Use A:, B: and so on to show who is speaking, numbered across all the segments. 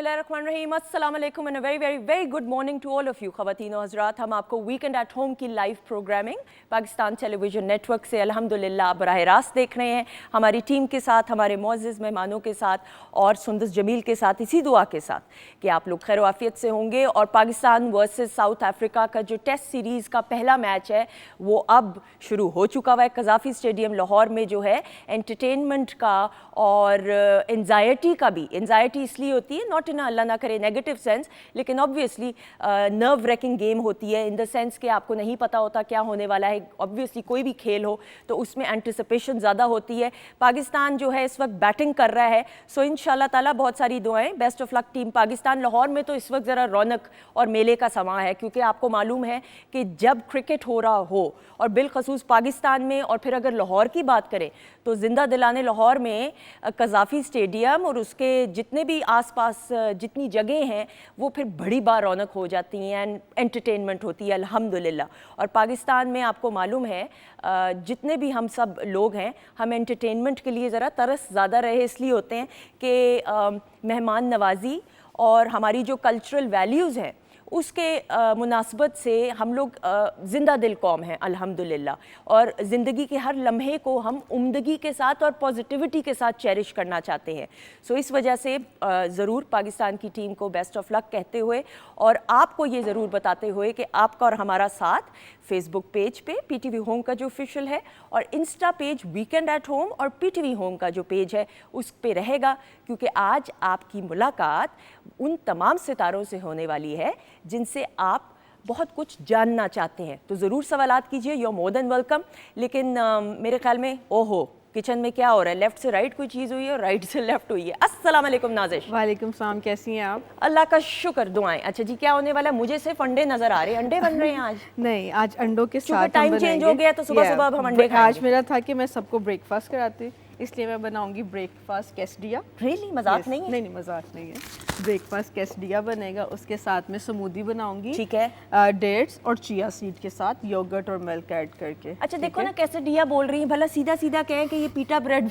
A: बिस्मिल्लाहिर्रहमानिर्रहीम, अस्सलाम वालेकुम and very very very good morning to all of you ख़वातीन और हज़रात। हम आपको वीकेंड एट होम की live programming Pakistan television network से अल्हम्दुलिल्लाह बराह रास्त देख रहे हैं, हमारी टीम के साथ, हमारे मुअज़्ज़िज़ मेहमानों के साथ और सुंदस जमील के साथ, इसी दुआ के साथ कि आप लोग खैर आफियत से होंगे। और पाकिस्तान वर्सेस साउथ अफ्रीका का जो टेस्ट सीरीज़ का पहला मैच है वो अब शुरू हो चुका हुआ है कज़ाफ़ी स्टेडियम लाहौर में। जो है एंटरटेनमेंट का और एंजाइटी का भी, एंजाइटी इसलिए होती है नॉट इन अल्लाह ना करे नेगेटिव सेंस, लेकिन ऑब्वियसली नर्व रेकिंग गेम होती है इन द सेंस कि आपको नहीं पता होता क्या होने वाला है। ऑब्वियसली कोई भी खेल हो तो उसमें एंटिसिपेशन ज़्यादा होती है। पाकिस्तान जो है इस वक्त बैटिंग कर रहा है, सो इंशाल्लाह ताला बहुत सारी दुआएं, best of luck team Pakistan. Lahore में तो इस वक्त ज़रा रौनक और मेले का समा है, क्योंकि आपको मालूम है कि जब क्रिकेट हो रहा हो और बिलखसूस पाकिस्तान में, और फिर अगर लाहौर की बात करें तो जिंदा दिलाने लाहौर में कज़ाफ़ी स्टेडियम और उसके जितने भी आसपास जितनी जगह हैं वो फिर बड़ी बार रौनक हो जाती हैं एंड एंटरटेनमेंट होती है अल्हम्दुलिल्लाह। और पाकिस्तान में आपको मालूम है जितने भी हम सब लोग हैं, हम एंटरटेनमेंट के लिए ज़रा तरस ज़्यादा रहे इसलिए होते हैं कि मेहमान नवाजी और हमारी जो कल्चरल वैल्यूज़ हैं उसके मुनासबत से हम लोग ज़िंदा दिल कौम हैं अल्हम्दुलिल्लाह, और ज़िंदगी के हर लम्हे को हम उम्दगी के साथ और पॉजिटिविटी के साथ चेरिश करना चाहते हैं। सो इस वजह से ज़रूर पाकिस्तान की टीम को बेस्ट ऑफ लक कहते हुए और आपको ये ज़रूर बताते हुए कि आपका और हमारा साथ फेसबुक पेज पे PTV होम का जो ऑफिशियल है और Insta page weekend at home और PTV होम का जो पेज है उस पे रहेगा, क्योंकि आज आपकी मुलाकात उन तमाम सितारों से होने वाली है जिनसे आप बहुत कुछ जानना चाहते हैं। तो ज़रूर सवालात कीजिए, you are more than welcome. लेकिन मेरे ख्याल में ओहो किचन में क्या हो रहा है, लेफ्ट से राइट कोई चीज़ हुई है और राइट से लेफ्ट हुई है। अस्सलाम वालेकुम नाज़िश।
B: वालेकुम सलाम, कैसी हैं आप?
A: अल्लाह का शुक्र, दुआएं। अच्छा जी, क्या होने वाला है? मुझे सिर्फ अंडे नजर आ रहे हैं। अंडे बन रहे हैं आज?
B: नहीं, आज अंडों के साथ
A: टाइम चेंज हो गया तो सुबह सुबह अब हम अंडे खाएंगे।
B: आज मेरा था कि मैं सबको ब्रेकफास्ट कराती, इसलिए मैं बनाऊंगी ब्रेकफास्ट कैसडिया।
A: रियली मजाक नहीं है?
B: नहीं मजाक नहीं है। ब्रेकफास्ट कैसडिया बनेगा, उसके साथ में स्मूदी बनाऊंगी, ठीक
A: है,
B: डेट्स और चिया सीड के साथ योगर्ट और मिल्क ऐड करके।
A: अच्छा देखो ना कैसे डिया बोल रही है, भला सीधा सीधा कहें कि ये पीटा ब्रेड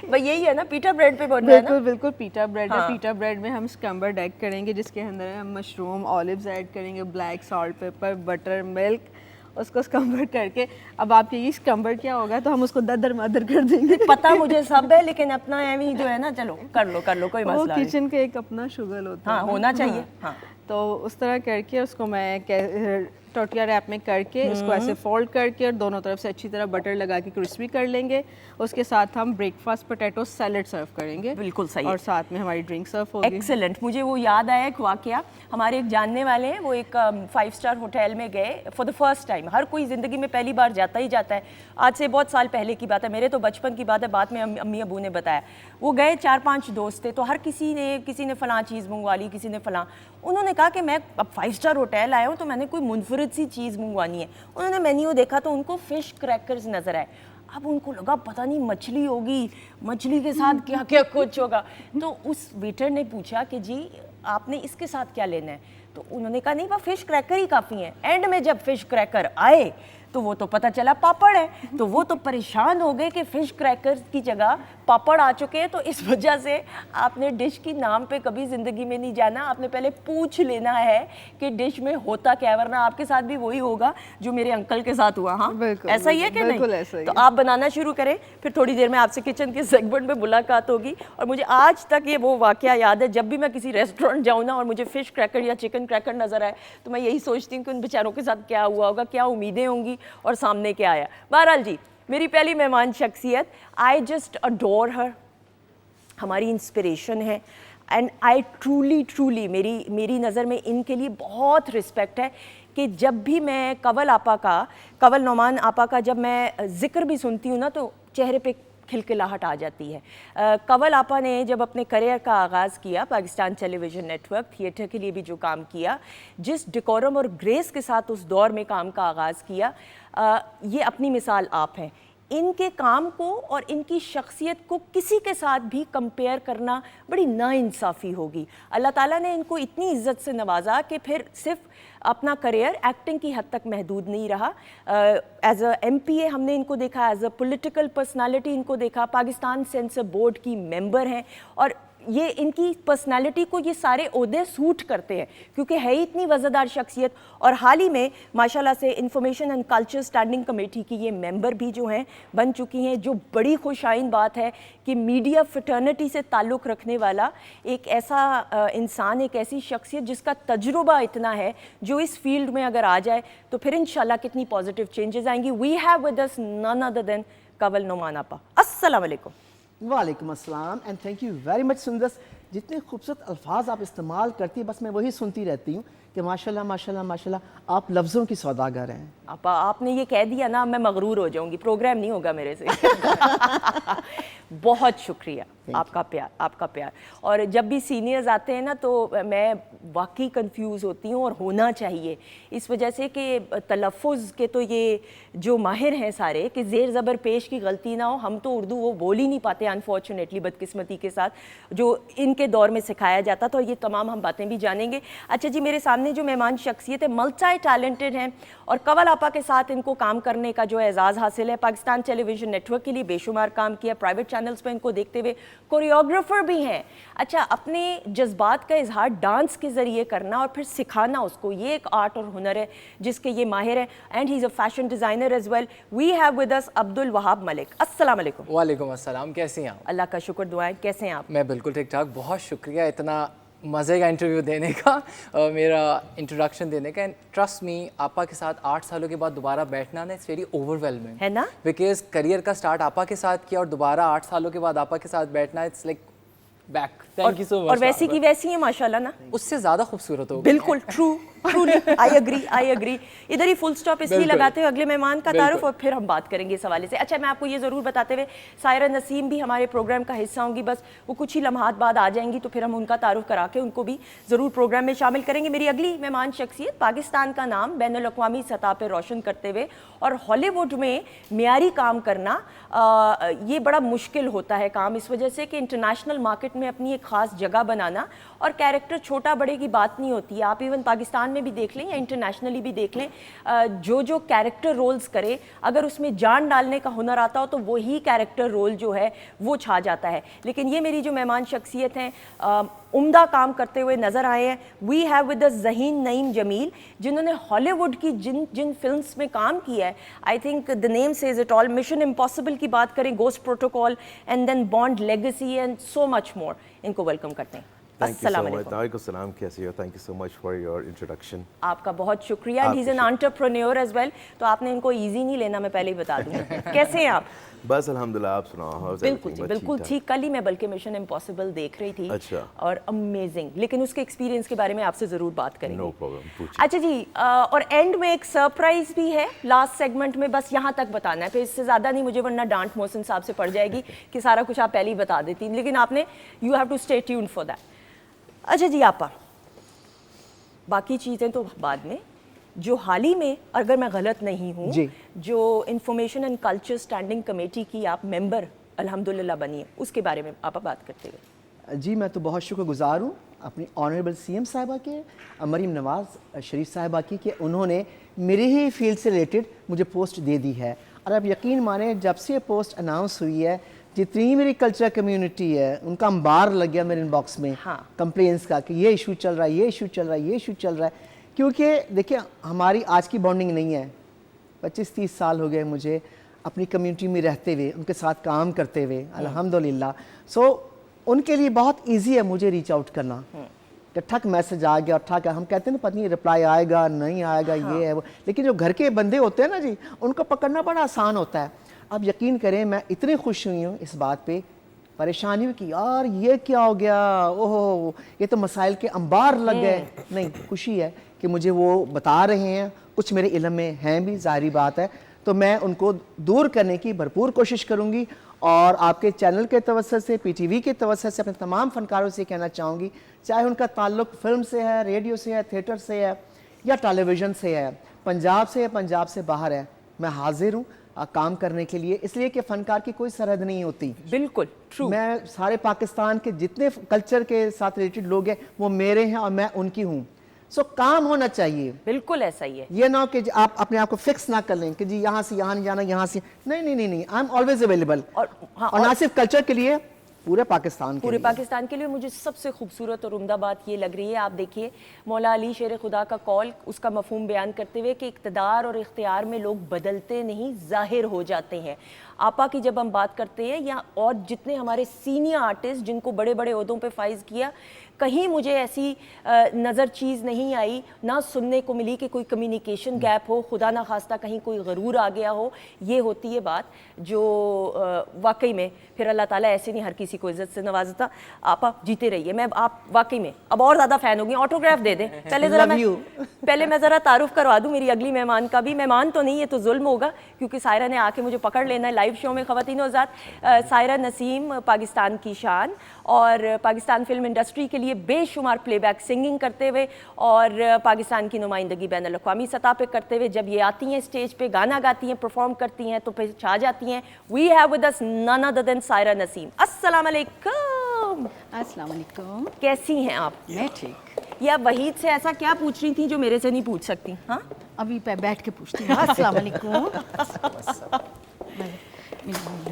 A: भाई यही है ना, पीटा ब्रेड पे बन रहा है ना?
B: बिल्कुल बिल्कुल पीटा ब्रेड
A: हाँ।
B: है। पीटा ब्रेड में हम स्क्रम्बल्ड एग करेंगे, जिसके अंदर हम मशरूम, ऑलिव्स ऐड करेंगे, black salt, paper, butter, milk, उसको स्क्रम्बल करके। अब आप यही स्क्रम्बल क्या होगा तो हम उसको दर मदर कर देंगे।
A: पता मुझे सब है, लेकिन अपना एवी जो है ना, चलो कर लो कोई मसला नहीं।
B: किचन का एक अपना शुगर होता है।
A: हाँ, होना चाहिए। हाँ।
B: तो उस तरह करके उसको मैं टोटिया रैप में करके इसको ऐसे फोल्ड करके और दोनों तरफ से अच्छी तरह बटर लगा के क्रिस्पी कर लेंगे। उसके साथ हम ब्रेकफास्ट पोटैटो सैलेड सर्व करेंगे।
A: बिल्कुल सही।
B: और साथ में हमारी ड्रिंक सर्व होगी।
A: एक्सेलेंट। मुझे वो याद आया एक वाकया, हमारे एक जानने वाले हैं, वो एक 5 स्टार होटल में गए फॉर द फर्स्ट टाइम। हर कोई ज़िंदगी में पहली बार जाता ही जाता है, आज से बहुत साल पहले की बात है, मेरे तो बचपन की बात है, बाद में अम्मी अबू ने बताया। वो गए, 4-5 दोस्त थे, तो हर किसी ने फ़लाँ चीज़ मंगवा ली, किसी ने फ़लाँ। उन्होंने कहा कि मैं अब 5 स्टार होटल आया हूँ तो मैंने कोई मुनफरिद सी चीज़ मंगवानी है। उन्होंने मेन्यू देखा तो उनको फ़िश क्रैकर्स नज़र आए। अब उनको लगा पता नहीं मछली होगी, मछली के साथ क्या क्या कुछ होगा। तो उस वेटर ने पूछा कि जी आपने इसके साथ क्या लेना है? तो उन्होंने कहा नहीं, वह फ़िश क्रैकर ही काफ़ी हैं। एंड में जब फ़िश क्रैकर आए तो वो तो पता चला पापड़ है, तो वो तो परेशान हो गए कि फ़िश क्रैकर की जगह पापड़ आ चुके हैं। तो इस वजह से आपने डिश की नाम पे कभी ज़िंदगी में नहीं जाना, आपने पहले पूछ लेना है कि डिश में होता क्या है, वरना आपके साथ भी वही होगा जो मेरे अंकल के साथ हुआ। हाँ, ऐसा ही है कि नहीं? तो आप बनाना शुरू करें, फिर थोड़ी देर में आपसे किचन के सेगमेंट में मुलाकात होगी। और मुझे आज तक ये वो वाकया याद है, जब भी मैं किसी रेस्टोरेंट जाऊँ ना और मुझे फ़िश क्रैकर या चिकन क्रैकर नज़र आए तो मैं यही सोचती हूँ कि उन बेचारों के साथ क्या हुआ होगा, क्या उम्मीदें होंगी और सामने क्या आया। बहरहाल जी, मेरी पहली मेहमान शख्सियत, आई जस्ट अडोर हर, हमारी इंस्पिरेशन है एंड आई ट्रूली मेरी नज़र में इनके लिए बहुत रिस्पेक्ट है कि जब भी मैं कवल नौमान आपा का जब मैं ज़िक्र भी सुनती हूँ ना तो चेहरे पे खिलखिलाहट आ जाती है। कवल आपा ने जब अपने करियर का आगाज़ किया पाकिस्तान टेलीविज़न नेटवर्क थिएटर के लिए भी जो काम किया, जिस डेकोरम और ग्रेस के साथ उस दौर में काम का आगाज़ किया, ये अपनी मिसाल आप हैं। इनके काम को और इनकी शख्सियत को किसी के साथ भी कंपेयर करना बड़ी नाइंसाफ़ी होगी। अल्लाह ताला ने इनको इतनी इज़्ज़त से नवाजा कि फिर सिर्फ अपना करियर एक्टिंग की हद तक महदूद नहीं रहा। एज अ MPA हमने इनको देखा, एज अ पॉलिटिकल पर्सनालिटी इनको देखा, पाकिस्तान सेंसर बोर्ड की मेंबर हैं और ये इनकी पर्सनालिटी को ये सारे ओहदे सूट करते हैं क्योंकि है ही इतनी वज़ादार शख्सियत। और हाल ही में माशाल्लाह से information and culture standing committee की ये मेंबर भी जो हैं बन चुकी हैं, जो बड़ी खुशाइन बात है कि मीडिया फ्रेटर्निटी से ताल्लुक़ रखने वाला एक ऐसा इंसान, एक ऐसी शख्सियत जिसका तजुर्बा इतना है, जो इस फील्ड में अगर आ जाए तो फिर इंशाल्लाह कितनी पॉजिटिव चेंजेस आएंगी। We have with us none other than Kanwal Noman आपा। अस्सलाम वालेकुम।
C: वालेकुम अस्सलाम and thank you very much Sundas. जितने खूबसूरत अल्फाज आप इस्तेमाल करती हैं, बस मैं वही सुनती रहती हूँ कि माशाल्लाह माशाल्लाह माशाल्लाह आप लफ्ज़ों की सौदागर हैं।
A: आपा आपने ये कह दिया ना, मैं मगरूर हो जाऊंगी, प्रोग्राम नहीं होगा मेरे से। बहुत शुक्रिया आपका प्यार, आपका प्यार। और जब भी सीनियर्स आते हैं ना तो मैं वाकई कंफ्यूज होती हूँ, और होना चाहिए इस वजह से कि तलफ़ुज़ के तो ये जो माहिर हैं सारे, कि ज़ेर ज़बर पेश की गलती ना हो। हम तो उर्दू वो बोल ही नहीं पाते अनफॉर्चुनेटली, बदकिस्मती के साथ, जो इनके दौर में सिखाया जाता था। और ये तमाम हम बातें भी जानेंगे। अच्छा जी, मेरे सामने जो मेहमान शख्सियत है, मल्टी टैलेंटेड हैं, और कंवल आपा के साथ इनको काम करने का जो एजाज़ हासिल है। पाकिस्तान टेलीविज़न नेटवर्क के लिए बेशुमार काम किया, प्राइवेट चैनल्स पर इनको देखते हुए कोरियोग्राफर भी हैं। अच्छा, अपने जज्बात का इजहार डांस के ज़रिए करना और फिर सिखाना उसको, ये एक आर्ट और हुनर है जिसके ये माहिर है। And he is a fashion designer as well. We have with us Abdul Wahab Malik. अस्सलाम वालेकुम।
D: वालेकुम अस्सलाम, कैसी हैं आप?
A: अल्लाह का शुक्र, दुआएं। कैसे हैं आप?
D: मैं बिल्कुल ठीक ठाक। बहुत शुक्रिया इतना मज़े का इंटरव्यू देने का, मेरा इंट्रोडक्शन देने का। एंड ट्रस्ट मी, आपा के साथ 8 सालों के बाद दोबारा बैठना ना, इट्स वेरी ओवरवेलमिंग
A: है ना,
D: बिकॉज करियर का स्टार्ट आपा के साथ किया और दोबारा 8 सालों के बाद आपा के साथ बैठना, it's like back. Thank you so much.
A: और वैसी की वैसी है माशाल्लाह ना,
D: उससे ज़्यादा खूबसूरत हो।
A: बिल्कुल ट्रू, ट्रूली आई एग्री। इधर ही फुल स्टॉप इसलिए लगाते हैं अगले मेहमान का तारुफ, और फिर हम बात करेंगे इस हवाले से। अच्छा, मैं आपको ये ज़रूर बताते हुए, सायरा नसीम भी हमारे प्रोग्राम का हिस्सा होंगी, बस वो कुछ ही लम्हात बाद आ जाएंगी, तो फिर हम उनका तारुफ करा के उनको भी ज़रूर प्रोग्राम में शामिल करेंगे। मेरी अगली मेहमान शख्सियत पाकिस्तान का नाम बैनुल-अक़वामी सतह पर रोशन करते हुए और हॉलीवुड में मियारी काम करना, ये बड़ा मुश्किल होता है काम, इस वजह से कि इंटरनेशनल मार्केट में अपनी एक ख़ास जगह बनाना, और कैरेक्टर छोटा बड़े की बात नहीं होती है। आप इवन पाकिस्तान में भी देख लें या इंटरनेशनली भी देख लें, जो कैरेक्टर रोल्स करे, अगर उसमें जान डालने का हुनर आता हो तो वही कैरेक्टर रोल जो है वो छा जाता है। लेकिन ये मेरी जो मेहमान शख्सियत हैं, उम्दा काम करते हुए नज़र आए हैं। We have with us Zaheen Naeem Jameel, जिन्होंने हॉलीवुड की जिन फिल्म्स में काम किया है, I think the name says it all. Mission Impossible की बात करें, Ghost Protocol, and then Bond Legacy and so much more. इनको वेलकम करते हैं। अस्सलाम
E: वालेकुम। कैसे हो? Thank you so much for your introduction.
A: आपका बहुत शुक्रिया। He is an entrepreneur as well, तो आपने इनको इजी नहीं लेना, मैं पहले ही बता दूं। कैसे हैं आप?
E: बस अल्हम्दुलिल्लाह, आप सुनाओ?
A: बिल्कुल ठीक। कल ही मैं बल्कि मिशन इम्पॉसिबल देख रही थी।
E: अच्छा।
A: और अमेजिंग, लेकिन उसके एक्सपीरियंस के बारे में आपसे ज़रूर बात करेंगे।
E: नो प्रॉब्लम, पूछिए।
A: अच्छा जी, और एंड में एक सरप्राइज भी है लास्ट सेगमेंट में, बस यहाँ तक बताना है, फिर इससे ज़्यादा नहीं मुझे, वरना डांट मोहसिन साहब से पड़ जाएगी कि सारा कुछ आप पहले ही बता देती, लेकिन आपने you have to stay tuned for that. अच्छा जी, आपा बाकी चीज़ें तो बाद में, जो हाल ही में, अगर मैं गलत नहीं हूँ, जो information and culture standing committee की आप मेंबर अल्हम्दुलिल्लाह बनी है, उसके बारे में आप बात करते हुए।
C: जी, मैं तो बहुत शुक्रगुजार हूँ अपनी ऑनरेबल सीएम साहिबा के, मरीम नवाज़ शरीफ साहिबा की, कि उन्होंने मेरे ही फील्ड से रिलेटेड मुझे पोस्ट दे दी है। और आप यकीन माने, जब से ये पोस्ट अनाउंस हुई है, जितनी मेरी कल्चर कम्युनिटी है उनका अंबार लग गया मेरे इनबॉक्स में।
A: हाँ।
C: कंप्लेंट्स का कि ये इशू चल रहा है, ये इशू चल रहा है, ये इशू चल रहा है। क्योंकि देखिए, हमारी आज की बॉन्डिंग नहीं है। 25-30 साल हो गए मुझे अपनी कम्युनिटी में रहते हुए, उनके साथ काम करते हुए, अल्हम्दुलिल्लाह। सो उनके लिए बहुत ईजी है मुझे रीच आउट करना, कि ठक मैसेज आ गया और ठक, हम कहते हैं ना, पता नहीं रिप्लाई आएगा नहीं आएगा। हाँ। ये है वो, लेकिन जो घर के बंदे होते हैं ना जी, उनको पकड़ना बड़ा आसान होता है। अब यकीन करें, मैं इतनी खुश हुई हूँ इस बात पे, परेशानी हुई कि यार ये क्या हो गया, ओहो ये तो मसाइल के अंबार लग गए। नहीं, खुशी है कि मुझे वो बता रहे हैं, कुछ मेरे इल्म में हैं भी, ज़ाहिरी बात है, तो मैं उनको दूर करने की भरपूर कोशिश करूँगी। और आपके चैनल के तवज्जो से, PTV के तवज्जो से अपने तमाम फ़नकारों से कहना चाहूँगी, चाहे उनका ताल्लुक़ फ़िल्म से है, रेडियो से है, थिएटर से है, या टेलीविज़न से है, पंजाब से है, पंजाब से बाहर है, मैं हाजिर हूँ काम करने के लिए, इसलिए कि फ़नकार की कोई सरहद नहीं होती।
A: बिल्कुल ट्रू। मैं
C: सारे पाकिस्तान के जितने कल्चर के साथ रिलेटेड लोग हैं वो मेरे हैं और मैं उनकी हूँ। सो काम होना चाहिए।
A: बिल्कुल ऐसा ही है।
C: ये ना कि आप अपने आप को फिक्स ना कर लें कि जी यहाँ से यहाँ नहीं जाना, यहाँ से नहीं। I am always available. और ना सिर्फ कल्चर के लिए, पूरे पाकिस्तान के
A: पूरे
C: लिए।
A: पाकिस्तान के लिए मुझे सबसे खूबसूरत और उम्दा बात ये लग रही है, आप देखिए मौला अली शेर खुदा का कौल, उसका मफहूम बयान करते हुए कि इक़्तिदार और इख्तियार में लोग बदलते नहीं, ज़ाहिर हो जाते हैं। आपा की जब हम बात करते हैं या और जितने हमारे सीनियर आर्टिस्ट जिनको बड़े बड़े ओहदों पे फाइज किया, कहीं मुझे ऐसी नज़र चीज़ नहीं आई, ना सुनने को मिली कि कोई कम्युनिकेशन गैप हो, खुदा ना खास्ता कहीं कोई गरूर आ गया हो। ये होती है बात जो वाकई में फिर अल्लाह ताला ऐसे नहीं हर किसी को इज़्ज़त से नवाजता। आप जीते रहिए, मैं आप वाकई में अब और ज़्यादा फ़ैन हो गई, ऑटोग्राफ दे दें। पहले मैं ज़रा तारुफ करवा दूँ मेरी अगली मेहमान का भी। मेहमान तो नहीं, ये तो जुल्म होगा क्योंकि सायरा ने आके मुझे पकड़ लेना है लाइव शो में। ख़वातीनो हज़रात, सायरा नसीम पाकिस्तान की शान और पाकिस्तान फिल्म इंडस्ट्री के लिए बेशुमार प्लेबैक सिंगिंग करते हुए और पाकिस्तान की नुमाइंदगी बैन अल-अक़वामी सतह पे करते हुए जब ये आती हैं स्टेज पे, गाना गाती हैं, परफॉर्म करती हैं तो फिर छा जाती हैं। We have with us none other than Saira Naseem. अस्सलाम वालेकुम।
F: अस्सलाम वालेकुम।
A: कैसी हैं आप?
F: मैं ठीक।
A: या वहीद से ऐसा क्या पूछ रही थी जो मेरे से नहीं पूछ सकती? हाँ,
F: अभी पे बैठ के पूछती हूँ। अस्सलाम वालेकुम।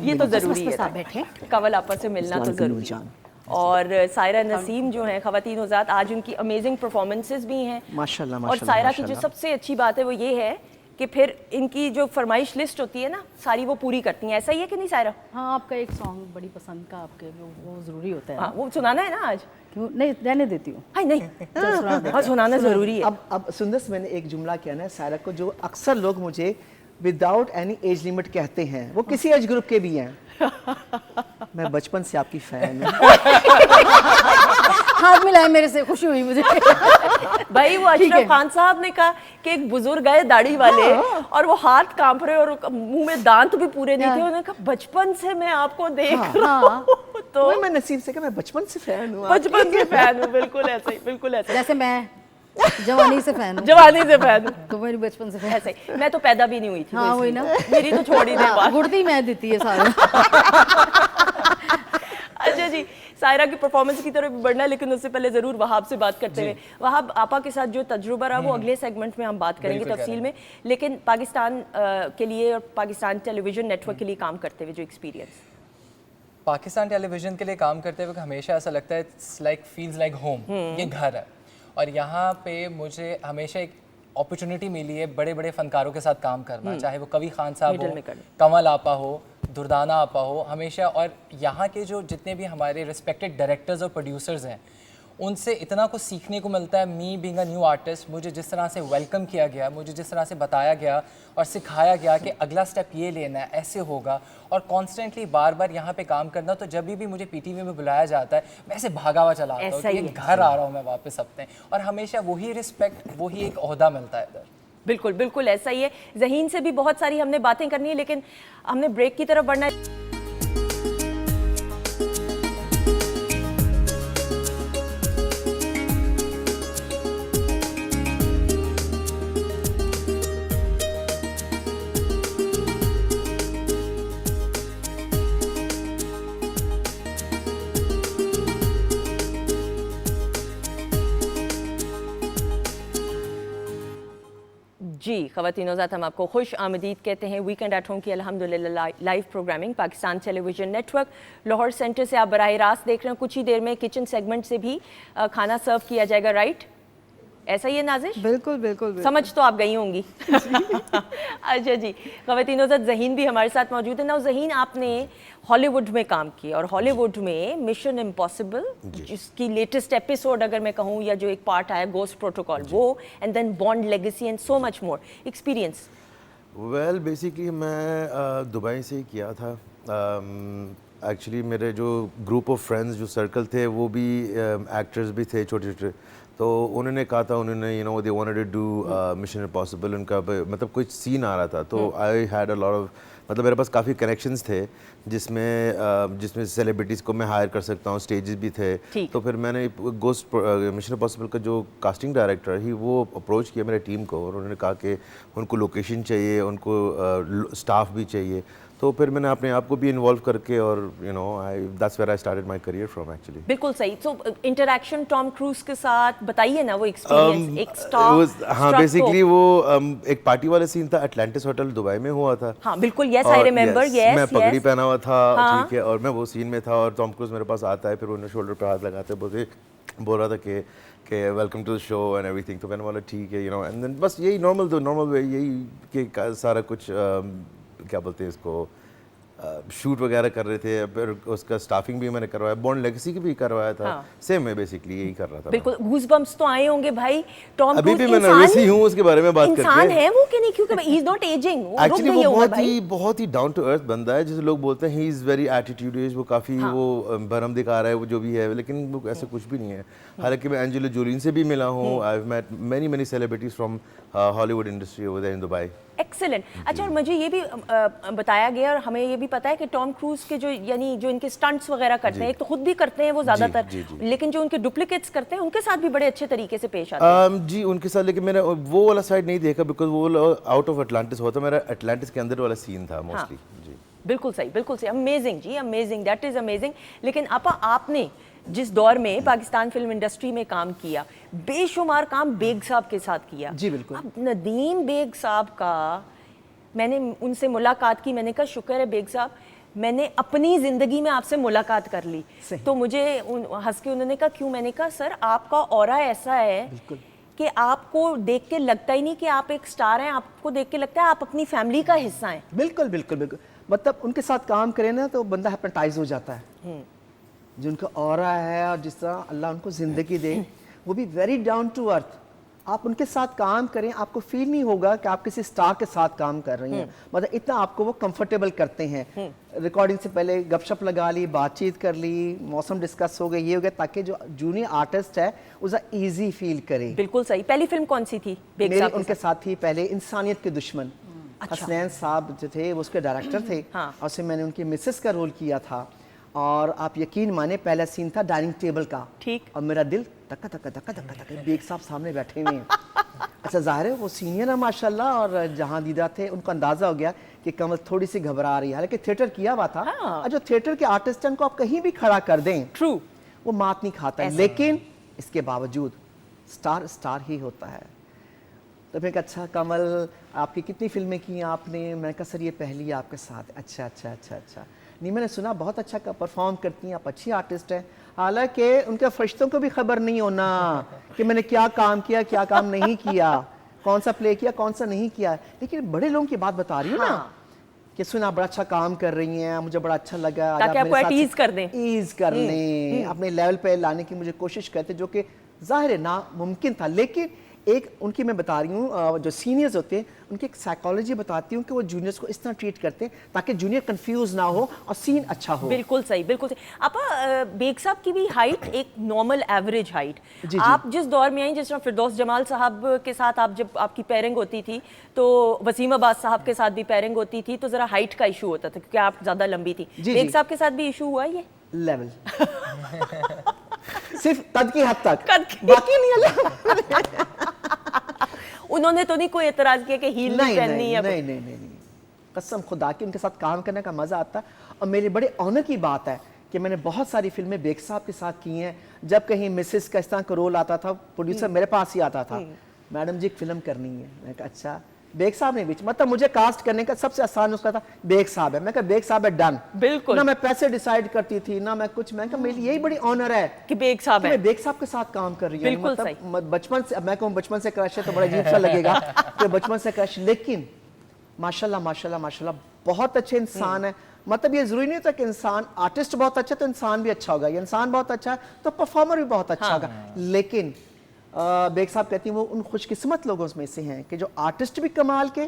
A: ये तो ज़रूरी है,
F: साथ बैठे।
A: कवल आपस से मिलना तो ज़रूरी है। और सायरा नसीम जो हैं ख़वातीन हज़रात, आज उनकी अमेजिंग परफॉर्मेंसेस भी हैं
C: माशाल्लाह
A: और
C: माशाल्लाह।
A: सायरा की जो सबसे अच्छी बात है वो ये है कि फिर इनकी जो फरमाइश लिस्ट होती है ना, सारी वो पूरी करती हैं। ऐसा ही है कि नहीं सायरा?
F: हाँ, आपका एक सॉन्ग बड़ी पसंद का आपके वो ज़रूरी होता है।
A: हाँ, वो सुनाना है ना आज?
F: क्यों नहीं, रहने देती हूँ।
A: हाँ नहीं, हाँ सुनाना ज़रूरी है।
C: अब सुंदस, मैंने एक जुमला कहना है सायरा को, जो अक्सर लोग मुझे विदाउट एनी एज लिमिट कहते हैं, वो किसी एज ग्रुप के भी हैं। मैं बचपन से आपकी फैन हूँ।
F: हाथ मिलाए मेरे से, खुशी हुई मुझे।
A: भाई वो अशरफ खान साहब ने कहा कि एक बुजुर्ग गए दाढ़ी वाले और वो हाथ कांप रहे और मुंह में दांत भी पूरे नहीं थे। उन्होंने कहा बचपन से मैं आपको देख रहा हूँ। तो
C: मैं नसीब से कहा मैं बचपन से फैन हूँ,
A: बचपन से फैन हूँ। बिल्कुल ऐसे ही, बिल्कुल ऐसे।
F: जैसे मैं जवानी से फैन हूँ।
A: जवानी से फैन हूँ,
F: तो मेरी बचपन से फैन।
A: ऐसे ही। मैं तो पैदा भी नहीं हुई थी।
F: हाँ, वही ना।
A: मेरी तो छोड़ ही दे बात।
F: गुड़ती मैं देती है सारा।
A: अच्छा जी, सायरा की परफॉर्मेंस की तरफ बढ़ना है, लेकिन उससे पहले ज़रूर वहाब से बात करते हैं। वहाब, आपा के साथ जो तजुर्बा रहा वो अगले सेगमेंट में हम बात करेंगे तफसील में, लेकिन पाकिस्तान के लिए और पाकिस्तान टेलीविज़न नेटवर्क के लिए काम करते हुए जो एक्सपीरियंस।
D: पाकिस्तान टेलीविज़न के लिए काम करते हुए हमेशा ऐसा लगता है it's like feels like home, ये घर है। और यहाँ पे मुझे हमेशा एक अपॉर्चुनिटी मिली है बड़े बड़े फनकारों के साथ काम करना, चाहे वो कवि खान साहब हो, कमल आपा हो, दुर्दाना आपा हो, हमेशा। और यहाँ के जो जितने भी हमारे रिस्पेक्टेड डायरेक्टर्स और प्रोड्यूसर्स हैं, उनसे इतना कुछ सीखने को मिलता है। Me being a new artist, मुझे जिस तरह से वेलकम किया गया, मुझे जिस तरह से बताया गया और सिखाया गया कि अगला स्टेप ये लेना है, ऐसे होगा, और कॉन्स्टेंटली बार बार यहाँ पे काम करना। तो जब भी मुझे पीटीवी में बुलाया जाता है, मैं ऐसे भागा हुआ चला आता हूँ कि घर आ रहा हूँ मैं वापस अपने, और हमेशा वही रिस्पेक्ट, वही एक ओहदा मिलता है इधर।
A: बिल्कुल बिल्कुल ऐसा ही है। ज़हीन से भी बहुत सारी हमने बातें करनी है, लेकिन हमने ब्रेक की तरफ बढ़ना है। जी ख़वातीन हज़रात, हम आपको खुश आमदीद कहते हैं वीकेंड एट होम की अल्हम्दुलिल्लाह live programming Pakistan television network Lahore centre से आप बराह रास्त देख रहे हैं। कुछ ही देर में किचन सेगमेंट से भी खाना सर्व किया जाएगा, राइट? ऐसा ही है नाज़िश?
B: बिल्कुल बिल्कुल।
A: समझ तो आप गई होंगी। अच्छा जी, ख़वातीन हज़रात, ज़हीन भी हमारे साथ मौजूद है ना। ज़हीन, आपने हॉलीवुड में काम किया और हॉलीवुड में मिशन इम्पॉसिबल, जिसकी लेटेस्ट एपिसोड अगर मैं कहूँ या जो एक पार्ट आया गोस्ट प्रोटोकॉल, वो, and then Bond Legacy and so much more experience.
E: Well basically मैं दुबई से ही किया था। एक्चुअली मेरे जो ग्रुप ऑफ फ्रेंड्स, जो सर्कल थे, वो भी एक्टर्स भी थे छोटे छोटे। तो उन्होंने कहा था, उन्होंने you know they wanted to do Mission Impossible. उनका मतलब कुछ सीन आ रहा था, तो I had a lot of, मतलब मेरे पास काफ़ी कनेक्शंस थे जिसमें सेलिब्रिटीज़ को मैं हायर कर सकता हूँ, स्टेजेस भी थे। तो फिर मैंने गोस्ट मिशन इम्पॉसिबल का जो कास्टिंग डायरेक्टर ही, वो अप्रोच किया मेरे टीम को, और उन्होंने कहा कि उनको लोकेशन चाहिए, उनको स्टाफ भी चाहिए। तो फिर मैंने अपने आप को भी इन्वॉल्व करके और you know I that's where I started my career from actually.
A: बिल्कुल सही। सो इंटरेक्शन टॉम क्रूज के साथ बताइए ना वो एक्सपीरियंस, एक स्टार।
E: हाँ बेसिकली वो एक पार्टी वाला सीन था, अटलांटिस होटल दुबई में हुआ था।
A: हाँ बिल्कुल, यस आई रिमेंबर, यस
E: मैं पगड़ी पहना हुआ था,
A: हाँ।
E: ठीक है, और मैं वो सीन में था और टॉम क्रूज मेरे पास आता है, फिर उन्हें शोल्डर पे हाथ लगाते बोल रहा था कि welcome to the show and everything. तो मैंने बोला ठीक है, यू नो, एंड देन बस यही नॉर्मल वे यही कि सारा कुछ क्या बोलते हैं इसको, शूट वगैरह कर रहे थे, फिर उसका स्टाफिंग भी मैंने करवाया, बॉन्ड लेगेसी की भी करवाया था।
A: हाँ।
E: सेम मैं बेसिकली यही कर रहा था।
A: बिल्कुल गूज़बम्प्स तो आए होंगे भाई। टॉम
E: अभी
A: क्रूज
E: भी मैं नर्वस ही हूँ उसके बारे में बात करके।
A: इंसान है वो कि नहीं, क्योंकि ही इज नॉट एजिंग, वो रुक
E: एक्चुअली
A: गई
E: वो
A: है
E: बहुत ही डाउन टू अर्थ बंदा है, जैसे लोग बोलते हैं ही इज वेरी एटीट्यूडियस, वो काफी वो भरम दिखा रहा है, वो जो भी है, लेकिन वो ऐसा कुछ भी नहीं है। हालांकि मैं एंजेलो जोलिन से भी मिला हूँ, I have met many celebrities from Hollywood industry over there in Dubai.
A: Excellent. अच्छा, और मुझे ये भी बताया गया और हमें ये भी पता है कि टॉम क्रूज के जो यानी जो इनके स्टंट्स वगैरह करते हैं, एक तो खुद भी करते हैं वो ज्यादातर, लेकिन जो उनके डुप्लीकेट्स करते हैं उनके साथ भी बड़े अच्छे तरीके से पेश आते हैं।
E: जी उनके साथ, लेकिन मैंने वो वाला साइड नहीं देखा बिकॉज वो आउट ऑफ अटलांटिस होता, मेरा अटलांटिस के अंदर वाला सीन था मोस्टली। जी
A: बिल्कुल सही, बिल्कुल सही। अमेजिंग जी, अमेजिंग, दैट इज अमेजिंग। लेकिन आपा आपने जिस दौर में पाकिस्तान फिल्म इंडस्ट्री में काम किया, बेशुमार काम बेग साहब के साथ किया।
C: जी बिल्कुल।
A: अब नदीम बेग साहब का मैंने उनसे मुलाकात की, मैंने कहा शुक्र है बेग साहब मैंने अपनी ज़िंदगी में आपसे मुलाकात कर ली। तो मुझे हंस के उन्होंने कहा क्यों? मैंने कहा सर आपका ऑरा ऐसा है कि आपको देख के लगता ही नहीं कि आप एक स्टार हैं, आपको देख के लगता है आप अपनी फैमिली का हिस्सा हैं।
C: बिल्कुल बिल्कुल बिल्कुल, मतलब उनके साथ काम करें ना तो बंदा हिप्नोटाइज हो जाता है। जो उनका ऑरा है और जिस तरह अल्लाह उनको ज़िंदगी दे, वो भी वेरी डाउन टू अर्थ। आप उनके साथ काम करें, आपको फील नहीं होगा कि आप किसी स्टार के साथ काम कर रही हैं, मतलब इतना आपको वो कंफर्टेबल करते हैं। रिकॉर्डिंग से पहले गपशप लगा ली, बातचीत कर ली, मौसम डिस्कस हो गया, ये हो गया, ताकि जो जूनियर आर्टिस्ट है उसे इजी फील करे।
A: बिल्कुल सही। पहली फिल्म कौन सी थी बेग
C: मेरी
A: साहब
C: उनके साथ थी पहले इंसानियत के दुश्मन। हसनैन साहब जो थे वो उसके डायरेक्टर थे,
A: हाँ।
C: और उससे मैंने उनकी मिसेस का रोल किया था। और आप यकीन माने पहला सीन था डाइनिंग टेबल का,
A: ठीक।
C: और मेरा दिल धक्का धक्का धक्का धक्का धक्का, बेग साहब सामने बैठे हुए हैं। अच्छा जाहिर है वो सीनियर है माशाल्लाह, और जहाँ दीदा थे उनको अंदाजा हो गया कि कमल थोड़ी सी घबरा रही है, हालांकि थिएटर किया हुआ था।
A: हाँ।
C: और जो थिएटर के आर्टिस्ट हैं उनको आप कहीं भी खड़ा कर दें,
A: ट्रू,
C: वो मात नहीं खाता है, लेकिन इसके बावजूद स्टार स्टार ही होता है। तो फिर अच्छा कमल आपकी कितनी फिल्में की हैं आपने? मैं कहा सर ये पहली है आपके साथ। अच्छा अच्छा अच्छा अच्छा, नहीं मैंने सुना बहुत अच्छा परफॉर्म करती हैं आप, अच्छी आर्टिस्ट हैं। हालांकि उनके फरिश्तों को भी खबर नहीं होना कि मैंने क्या काम किया क्या काम नहीं किया, कौन सा प्ले किया कौन सा नहीं किया, लेकिन बड़े लोगों की बात बता रही हूँ ना कि सुना बड़ा अच्छा काम कर रही हैं, मुझे बड़ा अच्छा लगा,
A: ताकि आपको ईज कर दें,
C: ईज कर लें, अपने लेवल पे लाने की मुझे कोशिश करते, जो कि जाहिर है नामुमकिन था। लेकिन एक उनकी मैं बता रही हूँ, जो सीनियर्स होते हैं उनकी एक साइकोलॉजी बताती हूँ कि वो जूनियर्स को इस तरह ट्रीट करते हैं ताकि जूनियर कंफ्यूज ना हो और सीन अच्छा हो।
A: बिल्कुल सही, बिल्कुल सही। आपा बेग साहब की भी हाइट एक नॉर्मल एवरेज हाइट। आप जिस दौर में आई, जिस तरह फिरदौस जमाल साहब के साथ आप जब आपकी पेयरिंग होती थी, तो वसीम अब्बास साहब के साथ भी पेयरिंग होती थी, तो जरा हाइट का इशू होता था क्योंकि आप ज्यादा लंबी थी। बेग साहब के साथ भी इशू हुआ ये
C: लेवल सिर्फ कद की हद तक, बाकी नहीं अल्लाह।
A: उन्होंने तो नहीं कोई एतराज किया कि हील नहीं पहननी है?
C: नहीं नहीं नहीं नहीं, कसम खुदा की उनके साथ काम करने का मजा आता है। और मेरे बड़े ऑनर की बात है कि मैंने बहुत सारी फिल्में बेग साहब के साथ की हैं। जब कहीं मिसेस का इस तरह का रोल आता था, प्रोड्यूसर मेरे पास ही आता था, मैडम जी एक फिल्म करनी है। मैं कहा अच्छा, बेग साहब ने बीच, मतलब मुझे कास्ट करने का सबसे आसान उसका था बेग साहब है। मैं कहा बेग साहब है, डन।
A: बिल्कुल
C: ना मैं पैसे डिसाइड करती थी ना मैं कुछ, मैं कहा मेरी यही बड़ी ऑनर है
A: कि बेग साहब है,
C: मैं बेग साहब के साथ काम कर रही हूँ।
A: बिल्कुल
C: मतलब बचपन से, मैं कहूँ बचपन से क्रश है तो बड़ा अजीब सा लगेगा कि बचपन से क्रश, लेकिन माशाल्लाह माशाल्लाह माशाल्लाह बहुत अच्छे इंसान है। मतलब ये जरूरी नहीं होता कि इंसान आर्टिस्ट बहुत अच्छा तो इंसान भी अच्छा होगा, या इंसान बहुत अच्छा है तो परफॉर्मर भी बहुत अच्छा होगा। लेकिन बेग साहब कहती हैं वो उन खुशकिस्मत लोगों में से हैं कि जो आर्टिस्ट भी कमाल के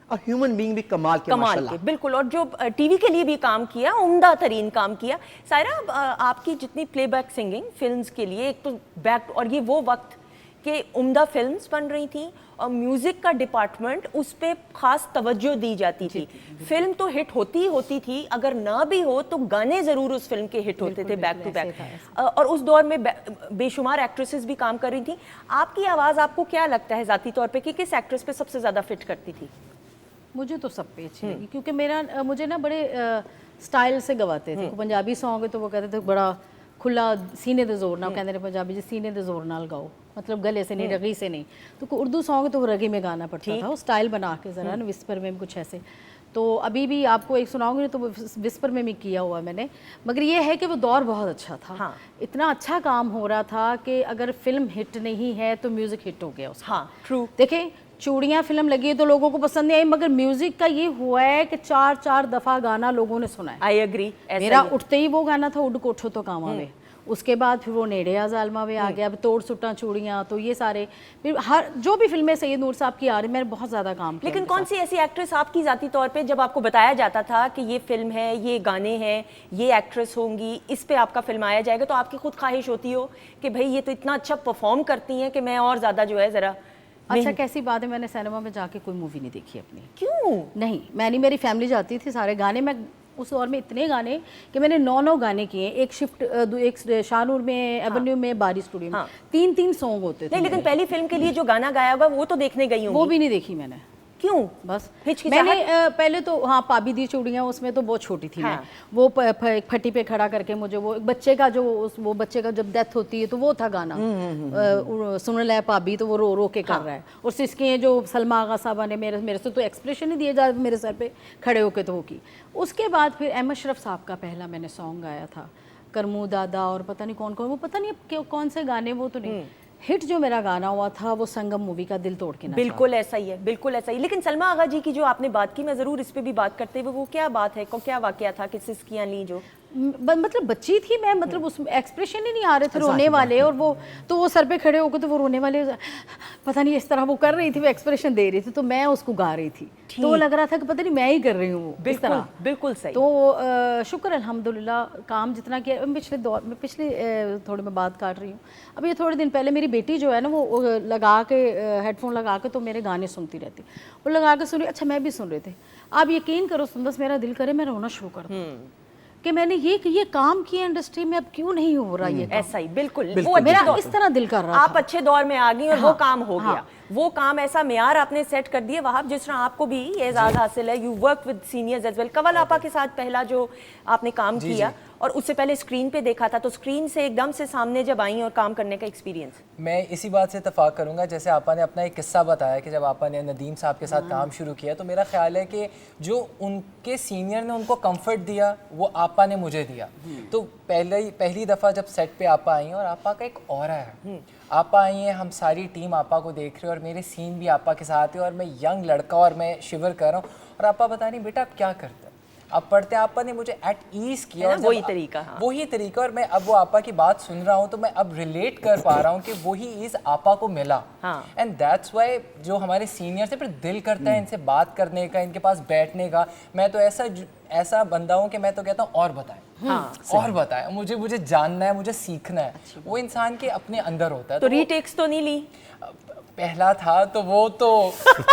C: और ह्यूमन बीइंग भी कमाल के।
A: बिल्कुल, और जो टीवी के लिए भी काम किया, उम्दा तरीन काम किया। सायरा, आपकी जितनी प्लेबैक सिंगिंग फिल्म्स के लिए, एक तो बैक, और ये वो वक्त कि उम्दा फिल्म्स बन रही थी और म्यूजिक का डिपार्टमेंट उस पर खास तवज्जो दी जाती थी। फिल्म तो हिट होती थी, अगर ना भी हो तो गाने जरूर उस फिल्म के हिट होते थे बैक टू बैक। और उस दौर में बेशुमार एक्ट्रेसेस भी काम कर रही थी। आपकी आवाज़ आपको क्या लगता है ज़ाती तौर पे कि किस एक्ट्रेस पे सबसे ज़्यादा फिट करती थी?
F: मुझे तो सब पे अच्छी लगी क्योंकि मेरा मुझे ना बड़े स्टाइल से गवाते थे पंजाबी सॉन्ग है तो वो कहते थे बड़ा खुला सीने दे जोर ना कहते थे पंजाबी जी सीने दे जोर नाल गाओ मतलब गले से नहीं रगी से नहीं तो कोई उर्दू सॉन्ग है तो वो रगी में गाना पड़ता था वो स्टाइल बना के ज़रा ना विस्पर में कुछ ऐसे तो अभी भी आपको एक सुनाऊंगी तो वो विस्पर में भी किया हुआ मैंने मगर ये है कि वो दौर बहुत अच्छा था
A: हाँ।
F: इतना अच्छा काम हो रहा था कि अगर फिल्म हिट नहीं है तो म्यूज़िक हिट हो गया उसका
A: हाँ ट्रू
F: देखें चूड़ियाँ फिल्म लगी है तो लोगों को पसंद नहीं आई मगर म्यूजिक का ये हुआ है कि 4-4 दफा गाना लोगों ने सुना है
A: आई एग्री
F: मेरा उठते ही वो गाना था उड कोठो तो कामा में उसके बाद फिर वो नेड़े जालमा में आ गया अब तोड़ सुट्टा चूड़ियाँ तो ये सारे फिर हर जो भी फिल्में सैयद नूर साहब की आ रही मैंने बहुत ज़्यादा काम किया
A: लेकिन कौन सी ऐसी एक्ट्रेस आपकी ज़ाती तौर पे जब आपको बताया जाता था कि ये फिल्म है ये गाने हैं ये एक्ट्रेस होंगी इस पे आपका फिल्माया जाएगा तो आपकी खुद ख्वाहिश होती हो कि भाई ये तो इतना अच्छा परफॉर्म करती हैं कि मैं और ज़्यादा जो है ज़रा
F: अच्छा कैसी बात है मैंने सिनेमा में जाके कोई मूवी नहीं देखी अपनी
A: क्यों
F: नहीं मैंने मेरी फैमिली जाती थी सारे गाने मैं उस दौर में इतने गाने कि मैंने 9 गाने किए एक शिफ्ट एक शाहनूर में एवेन्यू में बारी स्टूडियो में 3-3 सॉन्ग होते थे
A: नहीं लेकिन पहली फिल्म के लिए जो गाना गाया होगा वो तो देखने गई हूँ
F: वो भी नहीं देखी मैंने
A: क्यों
F: बस
A: हिचकिचाहट?
F: मैंने पहले तो हाँ पाबी दी चूड़ियाँ उसमें तो बहुत छोटी थी
A: हाँ।
F: मैं वो फटी पे खड़ा करके मुझे वो बच्चे का जो वो बच्चे का जब डेथ होती है तो वो था गाना सुन ले पाबी तो वो रो रो के कर रहा है और सिसके जो सलमा आगा साहबा ने मेरे से तो एक्सप्रेशन ही दिए जा मेरे सर पे खड़े होके तो वो की उसके बाद फिर अहमद शरफ साहब का पहला मैंने सॉन्ग गाया था करमू दादा और पता नहीं कौन कौन वो पता नहीं कौन से गाने वो तो नहीं हिट जो मेरा गाना हुआ था वो संगम मूवी का दिल तोड़ के नाचा।
A: बिल्कुल ऐसा ही है बिल्कुल ऐसा ही लेकिन सलमा आगा जी की जो आपने बात की मैं ज़रूर इस पे भी बात करते हुए वो क्या बात है क्या वाकया था कि सिसकियाँ ली जो
F: मतलब बच्ची थी मैं मतलब उसमें एक्सप्रेशन ही नहीं आ रहे थे रोने वाले और वो तो वो सर पे खड़े होकर तो वो रोने वाले पता नहीं इस तरह वो कर रही थी वो एक्सप्रेशन दे रही थी तो मैं उसको गा रही थी तो लग रहा था कि पता नहीं मैं ही कर रही हूँ इस तरह
A: बिल्कुल सही
F: तो शुक्र अल्हम्दुलिल्लाह काम जितना किया पिछले दौर में पिछले थोड़ी मैं बात काट रही हूँ अब ये थोड़े दिन पहले मेरी बेटी जो है ना वो लगा के हेडफोन लगा के तो मेरे गाने सुनती रहती वो लगा के सुन रही अच्छा मैं भी सुन रहे थे आप यकीन करो बस मेरा दिल करे मैं रोना शुरू कर दूँ कि मैंने ये काम किया इंडस्ट्री में अब क्यों नहीं हो रहा ये काम?
A: ऐसा ही बिल्कुल
F: वो मेरा इस तरह दिल कर रहा
A: आप
F: था।
A: अच्छे दौर में आ गई और वो काम हो
F: हाँ।
A: गया वो काम ऐसा मेयार आपने सेट कर दिया वहाब जिस तरह आपको भी ये एजाज हासिल है you work with seniors as well Kawal आपा के साथ पहला जो आपने काम किया और उससे पहले स्क्रीन पे देखा था तो स्क्रीन से एकदम से सामने जब आई और काम करने का एक्सपीरियंस
D: मैं इसी बात से इत्तेफाक करूंगा जैसे आपा ने अपना एक किस्सा बताया कि जब आपा ने नदीम साहब के साथ काम शुरू किया तो मेरा ख्याल है कि जो उनके सीनियर ने उनको कंफर्ट दिया वो आपा ने मुझे दिया तो पहली दफ़ा जब सेट पे आपा आई और आपा का एक ऑरा है आपा आई हैं हम सारी टीम आपा को देख रहे हैं और मेरे सीन भी आपा के साथ है और मैं यंग लड़का और मैं शिवर कर रहा हूँ और आपा बता रही बेटा आप क्या करते हैं अब पढ़ते आपा ने मुझे एट ईज किया और
A: वही तरीका हाँ।
D: वही तरीका और मैं अब वो आपा की बात सुन रहा हूँ तो मैं अब रिलेट कर पा रहा हूँ कि वही ईज आपा को मिला एंड दैट्स वाई जो हमारे सीनियर से फिर दिल करता है इनसे बात करने का इनके पास बैठने का मैं तो ऐसा बंदा हूँ कि मैं तो कहता हूँ और बताएं और बताएं मुझे जानना है मुझे सीखना है वो इंसान के अपने अंदर होता है
A: तो रीटेक्स तो नहीं ली
D: पहला था तो वो तो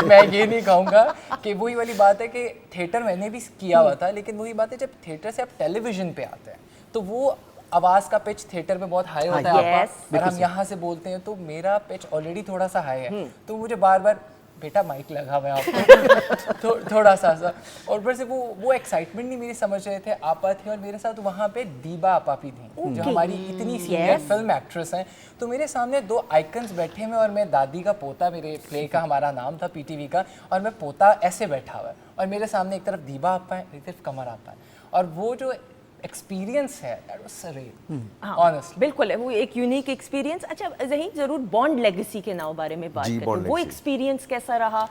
D: मैं ये नहीं कहूँगा कि वही वाली बात है कि थिएटर मैंने भी किया हुआ था लेकिन वही बात है जब थिएटर से आप टेलीविजन पे आते हैं तो वो आवाज़ का पिच थिएटर में बहुत हाई होता है आपका और हम यहाँ से बोलते हैं तो मेरा पिच ऑलरेडी थोड़ा सा हाई है तो मुझे बार बार बेटा माइक लगा हुआ है आपको थोड़ा सा और फिर से वो एक्साइटमेंट नहीं मेरी समझ रहे थे आपा थे और मेरे साथ वहाँ पे दीबा आपा भी थी जो हमारी इतनी सीनियर फिल्म एक्ट्रेस हैं तो मेरे सामने दो आइकन्स बैठे हुए और मैं दादी का पोता मेरे प्ले का हमारा नाम था पीटीवी का और मैं पोता ऐसे बैठा हुआ है और मेरे सामने एक तरफ दीबा आपा है एक तरफ कमर आपा है और वो जो एक्सपीरियंस है दैट वाज सरेल ऑनेस्टली
A: बिल्कुल है वो एक यूनिक एक्सपीरियंस अच्छा ज़हीन जरूर बॉन्ड लेगेसी के नाम बारे में बात करते हैं वो एक्सपीरियंस कैसा रहा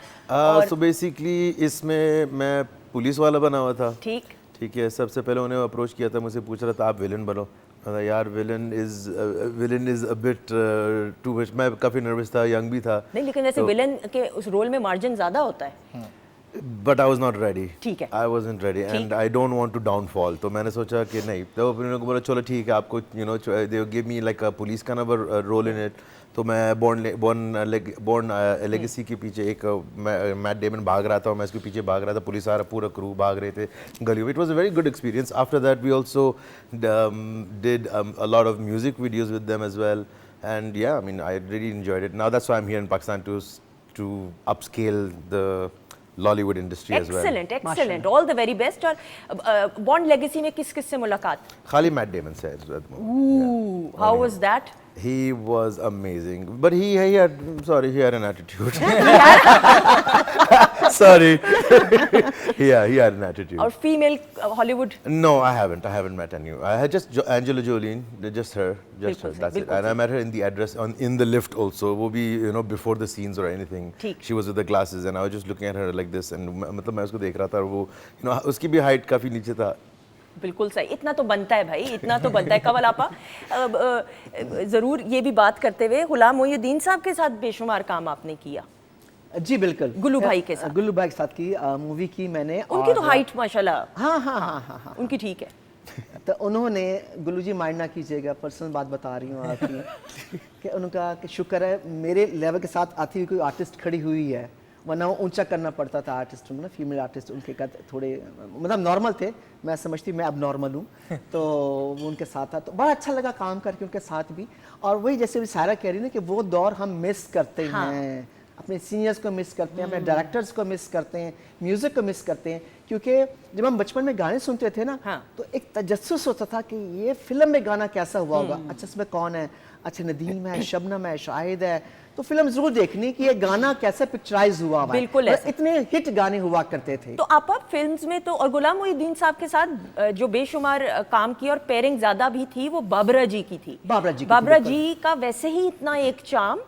E: सो बेसिकली इसमें मैं पुलिस वाला बना हुआ था ठीक है सबसे पहले उन्हें अप्रोच किया था मुझे पूछ रहा था आप विलन बनो यार villain is a bit too much मैं काफ़ी नर्वस था यंग भी था
A: नहीं लेकिन वैसे विलन के उस रोल में मार्जिन ज़्यादा होता है
E: but I was not ready
A: ठीक है
E: I was not ready and I don't want to downfall तो मैंने सोचा कि नहीं तो उन्होंने को बोला चलो ठीक है आपको you know they give me like a police का नंबर रोल इन इट तो मैं बॉर्न लेगेसी के पीछे एक मैट डेमन भाग रहा था और मैं इसके पीछे भाग रहा था पुलिस आ रहा पूरा क्रू भाग रहे थे गलियों it was a very good experience after that we also did a lot of music videos with them as well and yeah I mean I really enjoyed it now that's why I'm here in Pakistan to upscale Lollywood industry as well.
A: Excellent all the very best. और bond legacy में किस किस से मुलाकात?
E: खाली Matt Damon से at the moment.
A: How was that?
E: He was amazing, but he had an attitude. Sorry. Yeah, he had an attitude.
A: और female Hollywood?
E: No, I haven't met any. I had just Angela Jolene, just her.
A: बिल्कुल
E: That's
A: सही,
E: it. And I met her in the address in the lift also. वो भी before the scenes or anything.
A: ठीक.
E: She was with the glasses and I was just looking at her like this and मतलब मैं उसको देख रहा था और वो उसकी भी height काफी नीचे था.
A: बिल्कुल सही, इतना तो बनता है भाई, इतना तो बनता है। कवल आपा, ज़रूर ये भी बात करते हुए, गुलाम मोहिउद्दीन साहब के साथ बेशुमार काम आपने किया।
C: जी बिल्कुल,
A: गुल्लू भाई के साथ।
C: गुल्लू भाई के साथ की मूवी की मैंने।
A: उनकी तो हाइट माशाल्लाह।
C: हाँ,
A: उनकी ठीक है।
C: तो उन्होंने, गुल्लू जी माइंड ना कीजिएगा, पर्सनल बात बता रही हूँ आपकी कि उनका कि शुक्र है मेरे लेवल के साथ आती हुई कोई आर्टिस्ट खड़ी हुई है, वरना वो ऊंचा करना पड़ता था आर्टिस्ट को ना। फीमेल आर्टिस्ट उनके कद थोड़े मतलब नॉर्मल थे, मैं समझती मैं अब नॉर्मल हूँ, तो वो उनके साथ था, तो बड़ा अच्छा लगा काम करके उनके साथ भी। और वही जैसे भी सायरा कह रही ना कि वो दौर हम मिस करते हैं, अपने सीनियर्स को मिस करते हैं, अपने डायरेक्टर्स को मिस करते हैं, म्यूज़िक को मिस करते हैं। क्योंकि जब हम बचपन में गाने सुनते थे ना, तो एक तजस्सुस होता था कि ये फिल्म में गाना कैसा हुआ होगा, अच्छा इसमें कौन है, अच्छा नदीम है, शबनम है, शाहिद है, तो फिल्म जरूर देखनी कि ये गाना कैसे पिक्चराइज हुआ हुआ है।
A: बिल्कुल ऐसे।
C: इतने हिट गाने हुआ करते थे।
A: तो आप फिल्म्स में तो, और गुलाम मोहिउद्दीन साहब के साथ जो बेशुमार काम की और पेयरिंग ज्यादा भी थी वो बाबरा जी की थी। बाबरा जी का वैसे ही इतना एक चार्म,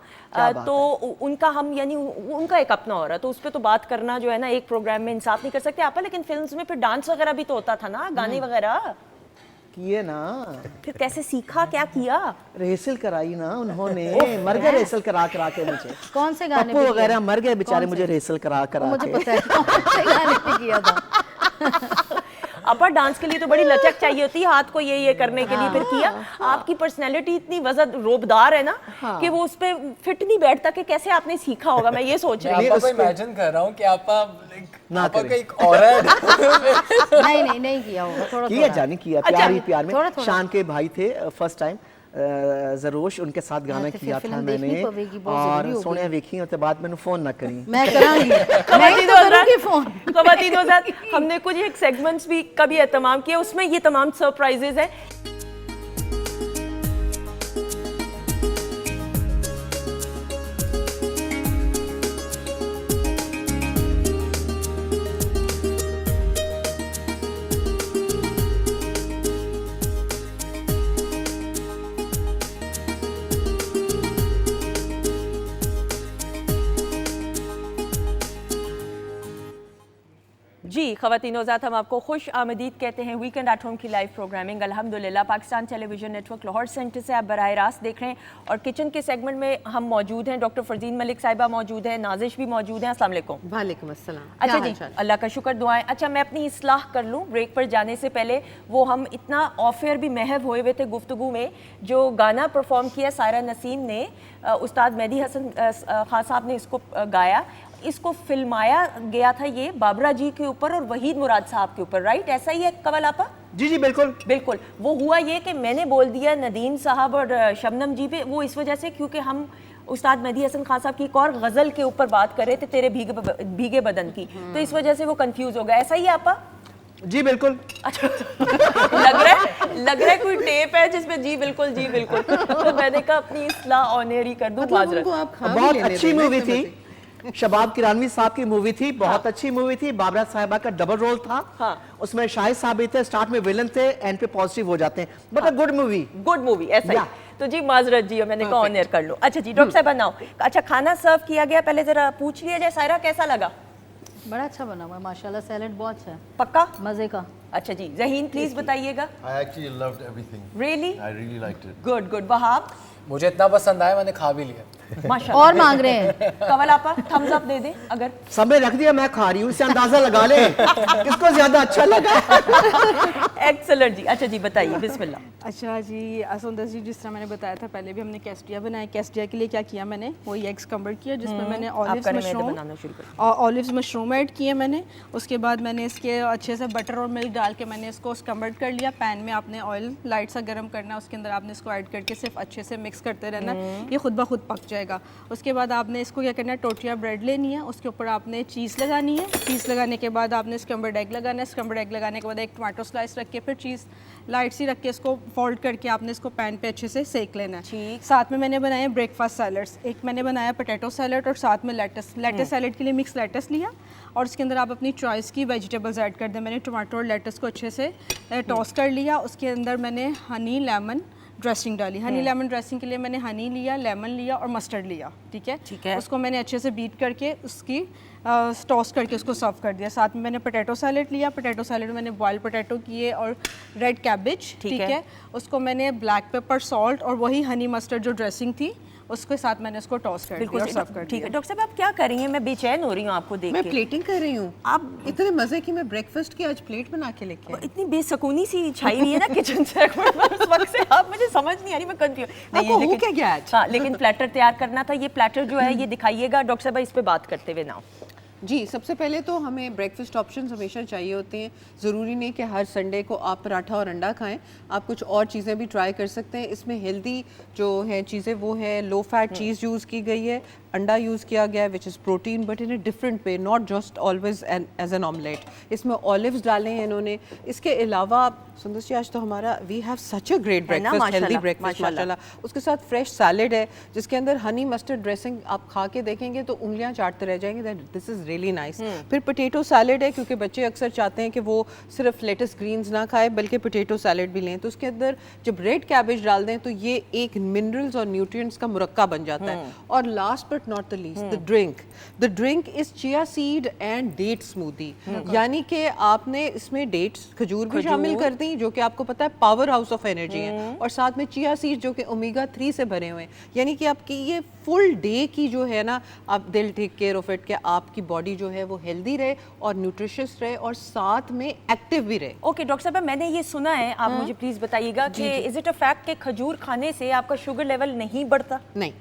A: तो उनका हम यानी उनका एक अपना हो रहा, तो उस पर तो बात करना जो है ना एक प्रोग्राम में इंसाफ नहीं कर सकते आप, लेकिन फिल्म्स में फिर डांस वगैरह भी तो होता था ना, गाने वगैरह
C: किए ना।
A: फिर कैसे सीखा, क्या किया?
C: रिहर्सल कराई ना उन्होंने, मर गए रिहर्सल करा के मुझे।
F: कौन से गाने
C: पप्पू
F: पे
C: वगैरह मर गए बेचारे मुझे रिहर्सल करा
F: मुझे
C: के।
F: पता है कौन से गाने पे किया था।
A: अपर डांस के लिए तो बड़ी लचक चाहिए होती है हाथ को ये करने के लिए, फिर किया। आपकी पर्सनैलिटी इतनी वजन रोबदार है ना कि वो उस पे फिट नहीं बैठता कि कैसे आपने सीखा होगा। मैं ये सोच रही
D: हूँ, इमेजिन कर रहा हूँ कि आपका एक औरत
F: नहीं किया होगा, थोड़ा
C: किया जाने किया, प्यार में
F: थोड़ा।
C: शान के भाई थे फर्स्ट टाइम जरोश, उनके साथ गाना किया था मैंने, और सोनिया वेखी उसके बाद मैंने फोन ना करी।
F: मैं करांगी फोन।
A: ख़वातीन हज़रात, हमने कुछ एक सेगमेंट्स भी कभी एहतमाम किया, उसमें ये तमाम सरप्राइजेज हैं। जी ख़वातीन हज़रात, हम आपको खुश आमदीद कहते हैं वीकेंड एट होम की लाइव प्रोग्रामिंग अल्हम्दुलिल्लाह Pakistan television network Lahore centre से आप बराह रास्त देख रहे हैं। और किचन के सेगमेंट में हम मौजूद हैं, डॉक्टर फरजीन मलिक साहिबा मौजूद हैं, नाजिश भी मौजूद हैं। अस्सलाम वालेकुम।
B: वालेकुम अस्सलाम।
A: अच्छा जी, अल्लाह का शुक्र, दुआएं। अच्छा, मैं अपनी इस्लाह कर लूँ ब्रेक पर जाने से पहले, वो हम इतना ऑफेयर भी महव हुए हुए थे गुफ्तगू में, जो गाना परफॉर्म किया सायरा नसीम ने, उस्ताद मेहदी हसन खान साहब ने इसको गाया, इसको फिल्माया गया था ये बाबरा जी के ऊपर और वहीद मुराद साहब के ऊपर, राइट? ऐसा ही है कवल आपा?
C: जी बिल्कुल।
A: वो हुआ ये कि मैंने बोल दिया नदीम साहब और शबनम जी पे, वो इस वजह से क्योंकि हम उस्ताद मेहदी हसन खान साहब की एक और गज़ल के ऊपर बात कर रहे थे, तेरे भीगे बदन की, तो इस वजह से वो कंफ्यूज हो गया। ऐसा ही है आपा?
C: जी बिल्कुल।
A: अच्छा लग रहा है कोई टेप है जिसमें जी बिल्कुल तो मैंने कहा अपनी इस्लाह ऑन एयर ही कर दूं।
C: बहुत अच्छी मूवी थी, शबाब किरानवी साहब की मूवी थी, बहुत अच्छी मूवी थी। बाबरा साहिबा का डबल रोल था, उसमें शाहिद साहब भी थे, स्टार्ट में विलन थे, एंड पे पॉजिटिव हो जाते हैं, बट अ गुड मूवी ऐसा ही। तो जी माजरत जी, मैंने कहा ऑन एयर कर लो। अच्छा जी डॉक्टर साहब बनाओ। अच्छा, खाना सर्व किया गया, पहले जरा पूछ लिया जाए सायरा कैसा लगा?
F: बड़ा अच्छा बना हुआ है माशाल्लाह, सैलेड बहुत अच्छा है,
A: पक्का
F: मजे का।
A: अच्छा जी, ज़हीन प्लीज बताइएगा।
E: I actually loved everything.
A: Really?
E: I really liked it.
A: Good. Wahab?
D: मुझे इतना पसंद आया मैंने खा भी लिया।
A: माशाल्लाह।
F: और मांग रहे हैं।
A: कवल आपा थम्स अप दे दे अगर।
C: सबने रख दिया, मैं खा रही हूँ, इससे अंदाजा लगा ले किसको ज्यादा अच्छा लगा।
A: एक्सेलेंट जी। अच्छा जी बताइए, बिस्मिल्लाह।
B: अच्छा जी, असुंदर जी, जिस तरह मैंने बताया था पहले भी, हमने कैस्टिया बनाया। कैस्टिया के लिए क्या किया मैंने, वही एग्स कम्बर्ड किया, जिसमें मैंने ऑलिव्स मशरूम ऐड किए मैंने। उसके बाद मैंने इसके अच्छे से बटर और मिल्क डाल के मैंने इसको कम्बर्ड कर लिया। पैन में आपने ऑयल लाइट सा गर्म करना है, उसके अंदर आपने इसको ऐड करके सिर्फ अच्छे से मिक्स करते रहना, ये खुद ब खुद पक जाएगा। उसके बाद आपने इसको क्या करना है, टोर्टिया ब्रेड लेनी है, उसके ऊपर आपने चीज़ लगानी है। चीज़ लगाने के बाद आपने स्क्रम्बल्ड एग लगाना है। स्क्रम्बल्ड एग लगाने के बाद एक टमाटो स्लाइस रख के फिर चीज़ लाइट सी रख के इसको फोल्ड करके आपने इसको पैन पे अच्छे से सेक लेना है।
A: ठीक।
B: साथ में मैंने बनाए ब्रेकफास्ट सैलड्स, एक मैंने बनाया पोटैटो सैलड और साथ में लेटस। लेटस सैलड के लिए मिक्स लेटस लिया और उसके अंदर आप अपनी चॉइस की वेजिटेबल्स ऐड कर दें। मैंने टमाटो और लेटस को अच्छे से टॉस कर लिया। उसके अंदर मैंने हनी लेमन ड्रेसिंग डाली। हनी लेमन ड्रेसिंग के लिए मैंने हनी लिया, लेमन लिया और मस्टर्ड लिया। ठीक है,
A: ठीक है।
B: उसको मैंने अच्छे से बीट करके उसकी टॉस करके उसको सर्व कर दिया। साथ में मैंने पोटैटो सैलेड लिया। पोटैटो सैलेड में मैंने बॉयल पोटैटो किए और रेड कैबेज।
A: ठीक
B: ठीक
A: है।
B: है, उसको मैंने ब्लैक पेपर, सॉल्ट और वही हनी मस्टर्ड जो ड्रेसिंग थी उसके साथ मैंने उसको टॉस कर दिया और सर्व कर
A: ठीक है।
B: दिया।
A: डॉक्टर साहब आप क्या कर रही हैं? मैं बेचैन हो रही हूँ आपको देख
G: मैं
A: के।
G: प्लेटिंग कर रही हूँ। आप इतने मजे की मैं ब्रेकफास्ट की आज प्लेट बना के लेके आई।
A: इतनी बेसकूनी सी छाई हुई है ना किचन से उस वक्त से आप, मुझे समझ नहीं आ रही, मैं कंफ्यूज
G: आपको हो क्या गया आज?
A: हाँ, लेकिन प्लेटर तैयार करना था। ये प्लेटर जो है ये दिखाइएगा डॉक्टर साहब इस पे बात करते हुए ना।
G: जी, सबसे पहले तो हमें ब्रेकफास्ट ऑप्शंस हमेशा चाहिए होते हैं। ज़रूरी नहीं कि हर संडे को आप पराठा और अंडा खाएं, आप कुछ और चीज़ें भी ट्राई कर सकते हैं। इसमें हेल्दी जो है चीज़ें वो है लो फैट चीज़ यूज़ की गई है, अंडा यूज़ किया गया है which is protein but in a different way, not just always as an omelette. इसमें ऑलिव्स डाले हैं इन्होंने। इसके अलावा सुंदर जी आज तो हमारा we have such a great
A: है ना,
G: ब्रेकफास्ट, हेल्दी
A: माशाल्लाह,
G: ब्रेकफास्ट
A: माशाल्लाह।
G: माशाल्लाह। उसके साथ फ्रेश सैलेड है जिसके अंदर हनी मस्टर्ड ड्रेसिंग आप खा के देखेंगे तो उंगलियां चाटते रह जाएंगे, that this is really nice. फिर पोटैटो सैलेड है क्योंकि बच्चे अक्सर चाहते हैं कि वो सिर्फ लेटस ग्रीन्स ना खाए बल्कि पोटैटो सैलेड भी लें, तो उसके अंदर जब रेड कैबेज डाल दें तो ये एक मिनरल्स और न्यूट्रिएंट्स का मुरक्का बन जाता है। और last but not the least the drink is chia seed and date smoothie, यानी कि आपने इसमें डेट्स खजूर भी शामिल कर दी जो कि आपको पता है पावर हाउस ऑफ एनर्जी है, और साथ में चिया सीड जो कि ओमेगा 3 से भरे हुए हैं, यानी कि आपकी ये फुल डे की जो है ना, आप दिल टेक केयर ऑफ इट कि आपकी बॉडी जो है वो हेल्दी रहे और न्यूट्रिशियस रहे और साथ में एक्टिव भी रहे।
A: ओके डॉक्टर साहब, मैंने ये सुना है, आप मुझे प्लीज बताइएगा कि इज इट अ फैक्ट कि खजूर खाने से आपका शुगर लेवल नहीं बढ़ता?
G: नहीं,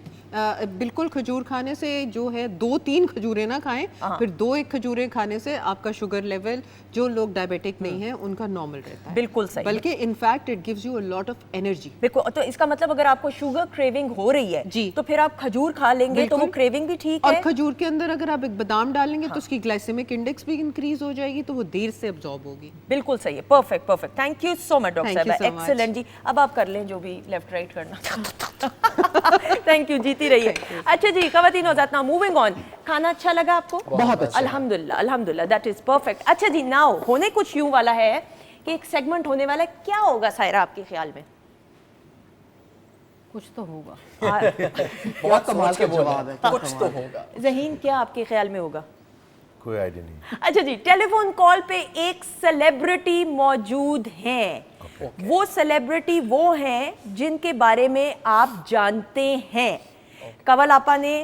G: बिल्कुल खजूर खाने से जो है 2-3 खजूरें ना खाएं, फिर 2-1 खजूरें खाने से आपका शुगर लेवल, जो लोग डायबिटिक नहीं है उनका नॉर्मल रहता है।
A: बिल्कुल सही।
G: बल्कि in fact it gives you a lot of energy.
A: बिल्कुल, तो इसका मतलब अगर आपको शुगर क्रेविंग हो रही है
G: जी,
A: तो फिर आप खजूर खा लेंगे तो वो क्रेविंग भी ठीक
G: और
A: है।
G: खजूर के अंदर अगर आप एक बादाम डालेंगे तो उसकी ग्लाइसेमिक इंडेक्स भी इंक्रीज हो जाएगी, तो वो देर से अब्जॉर्ब होगी।
A: बिल्कुल सही है, perfect perfect. Thank you so much doctor
G: Thank you
A: साहब,
G: so much.
A: एक्सीलेंट जी। अब आप कर लें जो भी लेफ्ट राइट करना था। थैंक यू, जीती रहिए। अच्छा जी, खवातीन हज़रात, नाउ मूविंग ऑन। खाना अच्छा लगा आपको?
C: बहुत अच्छा।
A: अल्हम्दुलिल्लाह, अल्हम्दुलिल्लाह, दैट इज परफेक्ट। अच्छा जी, नाउ होने कुछ यूं वाला है कि एक सेगमेंट होने वाला है, क्या होगा सायरा आपके ख्याल में?
F: कुछ तो होगा।
D: बहुत
C: कमाल
D: सोच के
C: का
D: बोल
C: जवाब
D: रहे
C: है,
D: हैं। कुछ तो होगा।
A: ज़हीन, क्या आपके ख्याल में होगा?
E: कोई आइडिया नहीं।
A: अच्छा जी, टेलीफोन कॉल पे एक सेलिब्रिटी मौजूद हैं। वो सेलिब्रिटी वो हैं जिनके बारे में आप जानते हैं। कंवल आपा ने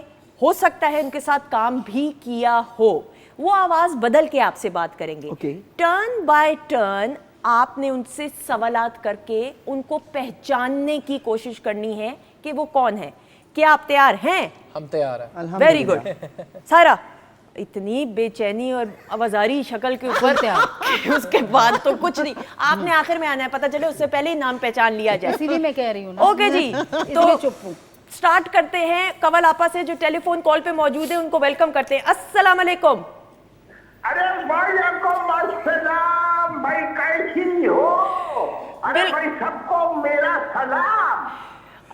A: हो सकता है उनके साथ काम भी किया हो। वो आवाज बदल के आपसे बात करेंगे।
C: Okay.
A: टर्न बाय टर्न आपने उनसे सवालात करके उनको पहचानने की कोशिश करनी है कि वो कौन है। क्या आप तैयार हैं?
D: हम तैयार हैं।
A: Very good. सारा इतनी बेचैनी और आवाजारी शक्ल के ऊपर कि उसके बाद तो कुछ नहीं, आपने आखिर में आना है, पता चले उससे पहले ही नाम पहचान लिया जाए।
F: इसीलिए मैं कह रही हूँ ना।
A: ओके जी, तो
F: चुप हूँ।
A: स्टार्ट करते हैं। कंवल आपा से जो टेलीफोन कॉल पे मौजूद है उनको वेलकम करते हैं। अस्सलाम वालेकुम।
H: अरे भाई सलाम भाई, कैसी हो? अरे
A: बिल-
H: भाई सबको मेरा सलाम।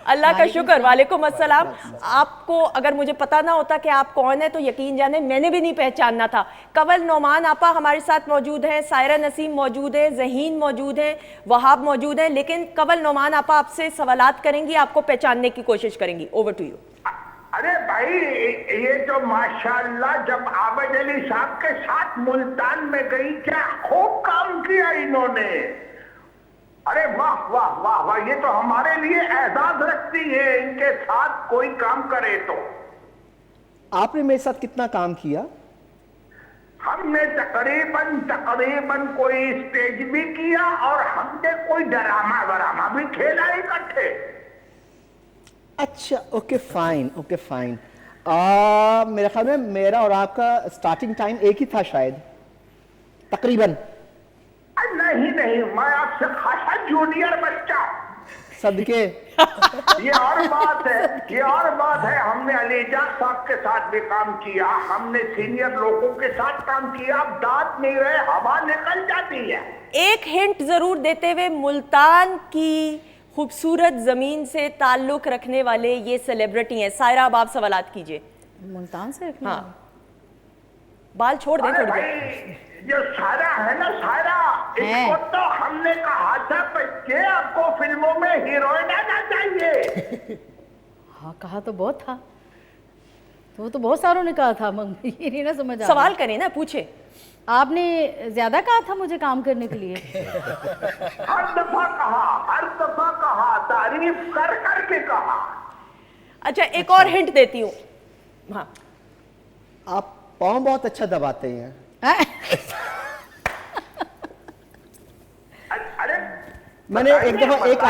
A: अल्लाह का शुक्र, वालेकुम अस्सलाम। आपको अगर मुझे पता ना होता कि आप कौन है तो यकीन जाने मैंने भी नहीं पहचानना था। कंवल नोमान आपा हमारे साथ मौजूद हैं, सायरा नसीम मौजूद है, ज़हीन मौजूद है, वहाब मौजूद है, लेकिन कंवल नोमान आपा आपसे सवालात करेंगी, आपको पहचानने की कोशिश करेंगी। Over to you.
H: अरे भाई ये तो माशाल्लाह जब आबद अली साहब के साथ मुल्तान में गई, क्या खूब काम किया इन्होंने। अरे वाह वाह वाह वाह, ये तो हमारे लिए एजाज रखती है इनके साथ कोई काम करे तो।
C: आपने मेरे साथ कितना काम किया?
H: हमने तकरीबन कोई स्टेज भी किया और हमने कोई ड्रामा वरामा भी खेला इकट्ठे।
C: अच्छा, ओके फाइन, ओके फाइन। मेरे ख्याल में मेरा और आपका स्टार्टिंग टाइम एक ही था शायद, तकरीबन।
H: नहीं नहीं, मैं आपसे खासा जूनियर बच्चा।
C: सदके।
H: ये और बात है, हमने अलीजाज साहब के साथ भी काम किया, हमने सीनियर लोगों के साथ काम किया। अब दांत नहीं रहे, हवा निकल जाती है।
A: एक हिंट जरूर देते हुए, मुल्तान की खूबसूरत जमीन से ताल्लुक रखने वाले ये सेलिब्रिटी हैं। सायरा, अब आप सवालात कीजिए।
F: मुल्तान से रखना
A: हाँ, बाल छोड़ दें
H: अरे
A: थोड़ी देर।
H: भाई, जो सायरा है ना, सायरा, इसको तो हमने कहा था बच्चे आपको फिल्मों में हीरोइन आना चाहिए।
F: हाँ, कहा तो बहुत था, तो वो तो बहुत सारों ने कहा था, मगर ये नहीं ना समझ आ
A: सवाल करें ना, पूछे।
F: आपने ज्यादा कहा था मुझे काम करने के लिए।
H: हर दफा कहा, तारीफ कर करके कहा।
A: अच्छा, एक और हिंट देती हूँ। हाँ,
C: आप पाँव बहुत अच्छा दबाते हैं।
H: अरे
C: मैंने एक दफा एक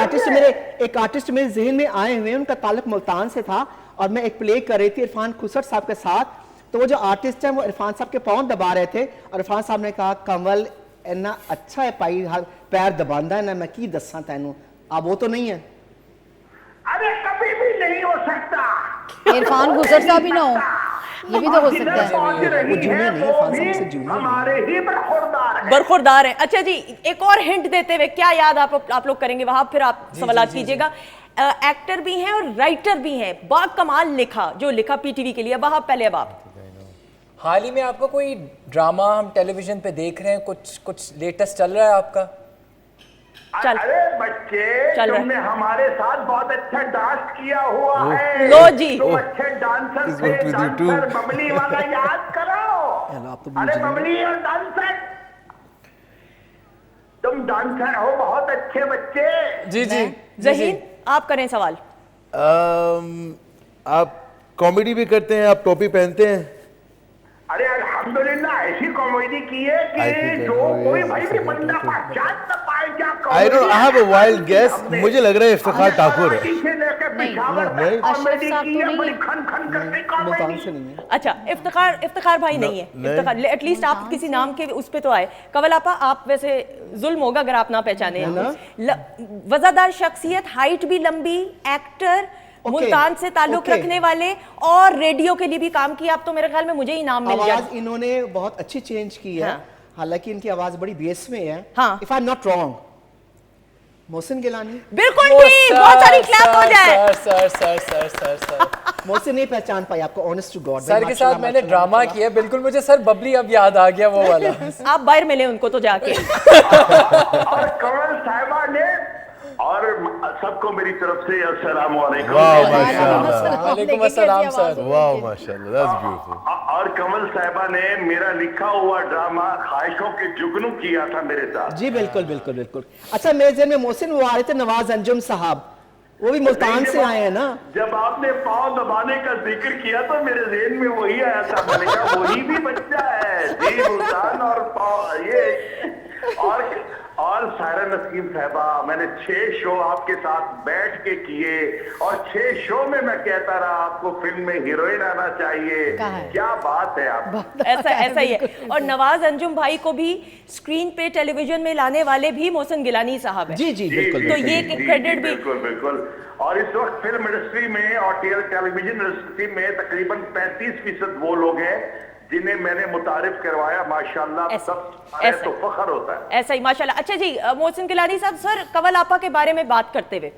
C: आर्टिस्ट मेरे जहन में आए हुए हैं, उनका ताल्लुक मुल्तान से था और मैं एक प्ले कर रही थी इरफान खुसर साहब के साथ। तो वो जो आर्टिस्ट हैं वो इरफान साहब के पाँव दबा रहे थे और इरफान साहब ने कहा, कमल इन्ना अच्छा है पाई हर पैर दबांदा है ना, मैं की दसा तैनू। अब वो तो नहीं है।
H: अरे कभी भी नहीं हो सकता।
F: इरफान गुजर साहब भी ना हो, ये भी तो हो सकता है।
H: पहुंच रही
C: वो जूनियर
H: है,
C: नहीं,
H: वो
C: इरफान साहब
H: भी
C: से जूनियर
H: हमारे ही बरखुरदार है।
A: बरखुरदार है। अच्छा जी, एक और हिंट देते हुए, क्या याद आप लोग करेंगे वहां, फिर आप सवालात कीजिएगा। एक्टर भी हैं और राइटर भी हैं, बाकमाल लिखा, जो लिखा पीटीवी के लिए। अब पहले आप
D: हाल ही में आपका कोई ड्रामा हम टेलीविजन पे देख रहे हैं, कुछ लेटेस्ट चल रहा है आपका?
A: चल।
H: अरे बच्चे,
A: चल रहा है।
H: तुमने हमारे साथ बहुत अच्छा डांस किया हुआ है।
A: लो जी।
H: तुम अच्छे डांसर थे, डांसर बबली वाला याद करो।
C: आप तो भूल
H: अरे
C: जाइए।
H: बबली और डांसर, तुम डांसर हो, बहुत अच्छे बच्चे।
D: जी जी
A: ज़हीन, आप करें सवाल।
E: आप कॉमेडी भी करते हैं, आप टोपी पहनते हैं?
H: अरे अल्हम्दुलिल्लाह, ऐसी कॉमेडी की है
E: I
H: कि
E: think I
H: जो
E: know,
H: कोई
E: yeah,
H: भाई भी
E: it's
H: बंदा
E: okay.
H: पहचान न पाए क्या
E: I don't, I have a wild guess, मुझे लग रहा है इफ्तिखार ठाकुर है।
H: से लेकर पिशावर
E: नहीं,
H: तक कॉमेडी
F: अशरफ साहब
H: की
F: तो
H: है,
F: नहीं
H: बड़ी
F: है।
H: खन खन करके
C: मुल्तान
H: कॉमेडी।
C: से नहीं है।
A: अच्छा, इफ्तिखार भाई नहीं है।
E: नहीं।
A: इफ्तिखार, एटलीस्ट आप किसी नाम के उस पे तो आए। कवल आपा, आप वैसे जुल्म होगा अगर आप ना पहचाने। वजादार शख्सियत, हाइट भी लंबी, एक्टर, मुल्तान से ताल्लुक रखने वाले, और रेडियो के लिए भी काम किया। अब तो मेरे ख्याल में मुझे ही नाम मिल
C: आवाज
A: जाए।
C: इन्होंने बहुत अच्छी चेंज की है।
A: हाँ।
C: हालांकि इनकी आवाज बड़ी बेस में है।
A: हाँ।
C: If I am not wrong, Mohsin Gilani.
A: बिल्कुल ठीक, बहुत सारी क्लैप हो जाए।
D: सर
C: मोहसिन नहीं पहचान पाई आपको, ऑनेस्ट टू गॉड।
D: सर के साथ मैंने ड्रामा किया, बिल्कुल मुझे सर बबली अब याद आ गया, वो वाला।
A: आप बाहर मिले उनको तो जाके।
H: और कमल साहिबा ने, और सबको मेरी तरफ से अस्सलाम वालेकुम।
E: वाह माशाल्लाह,
D: वालेकुम अस्सलाम सर।
E: वाह माशाल्लाह, दैट्स ब्यूटीफुल।
H: और कमल साहिबा ने मेरा लिखा हुआ ड्रामा ख्वाहिशों के जुगनू किया था मेरे साथ।
C: जी बिल्कुल बिल्कुल बिल्कुल। अच्छा, मेरे जहन में मोहसिन वो आ रहे थे, नवाज अंजुम साहब, वो भी मुल्तान से आए हैं ना।
H: जब आपने पाँव दबाने का जिक्र किया तो मेरे ज़हन में वही आया था। मैंने कहा वही भी बच्चा है जी, मुल्तान और पाँव ये। और सायरा नसीम साहिबा, मैंने 6 शो आपके साथ बैठ के किए और 6 शो में मैं कहता रहा आपको फिल्म में हीरोइन आना चाहिए। क्या बात है आप।
A: ऐसा ही है। और नवाज अंजुम भाई को भी स्क्रीन पे, टेलीविजन में लाने वाले भी मोहसिन गिलानी साहब है।
C: जी जी बिल्कुल।
A: तो ये क्रेडिट भी
H: बिल्कुल बिल्कुल। और इस वक्त फिल्म इंडस्ट्री में और टेलीविजन इंडस्ट्री में तकरीबन 35% वो लोग हैं जिन्हें मैंने मुतारिफ करवाया। माशाल्लाह, सब तो फख्र होता है।
A: ऐसा ही माशाल्लाह। अच्छा जी, मोहसिन गिलानी साहब, सर कवल आपा के बारे में बात करते हुए।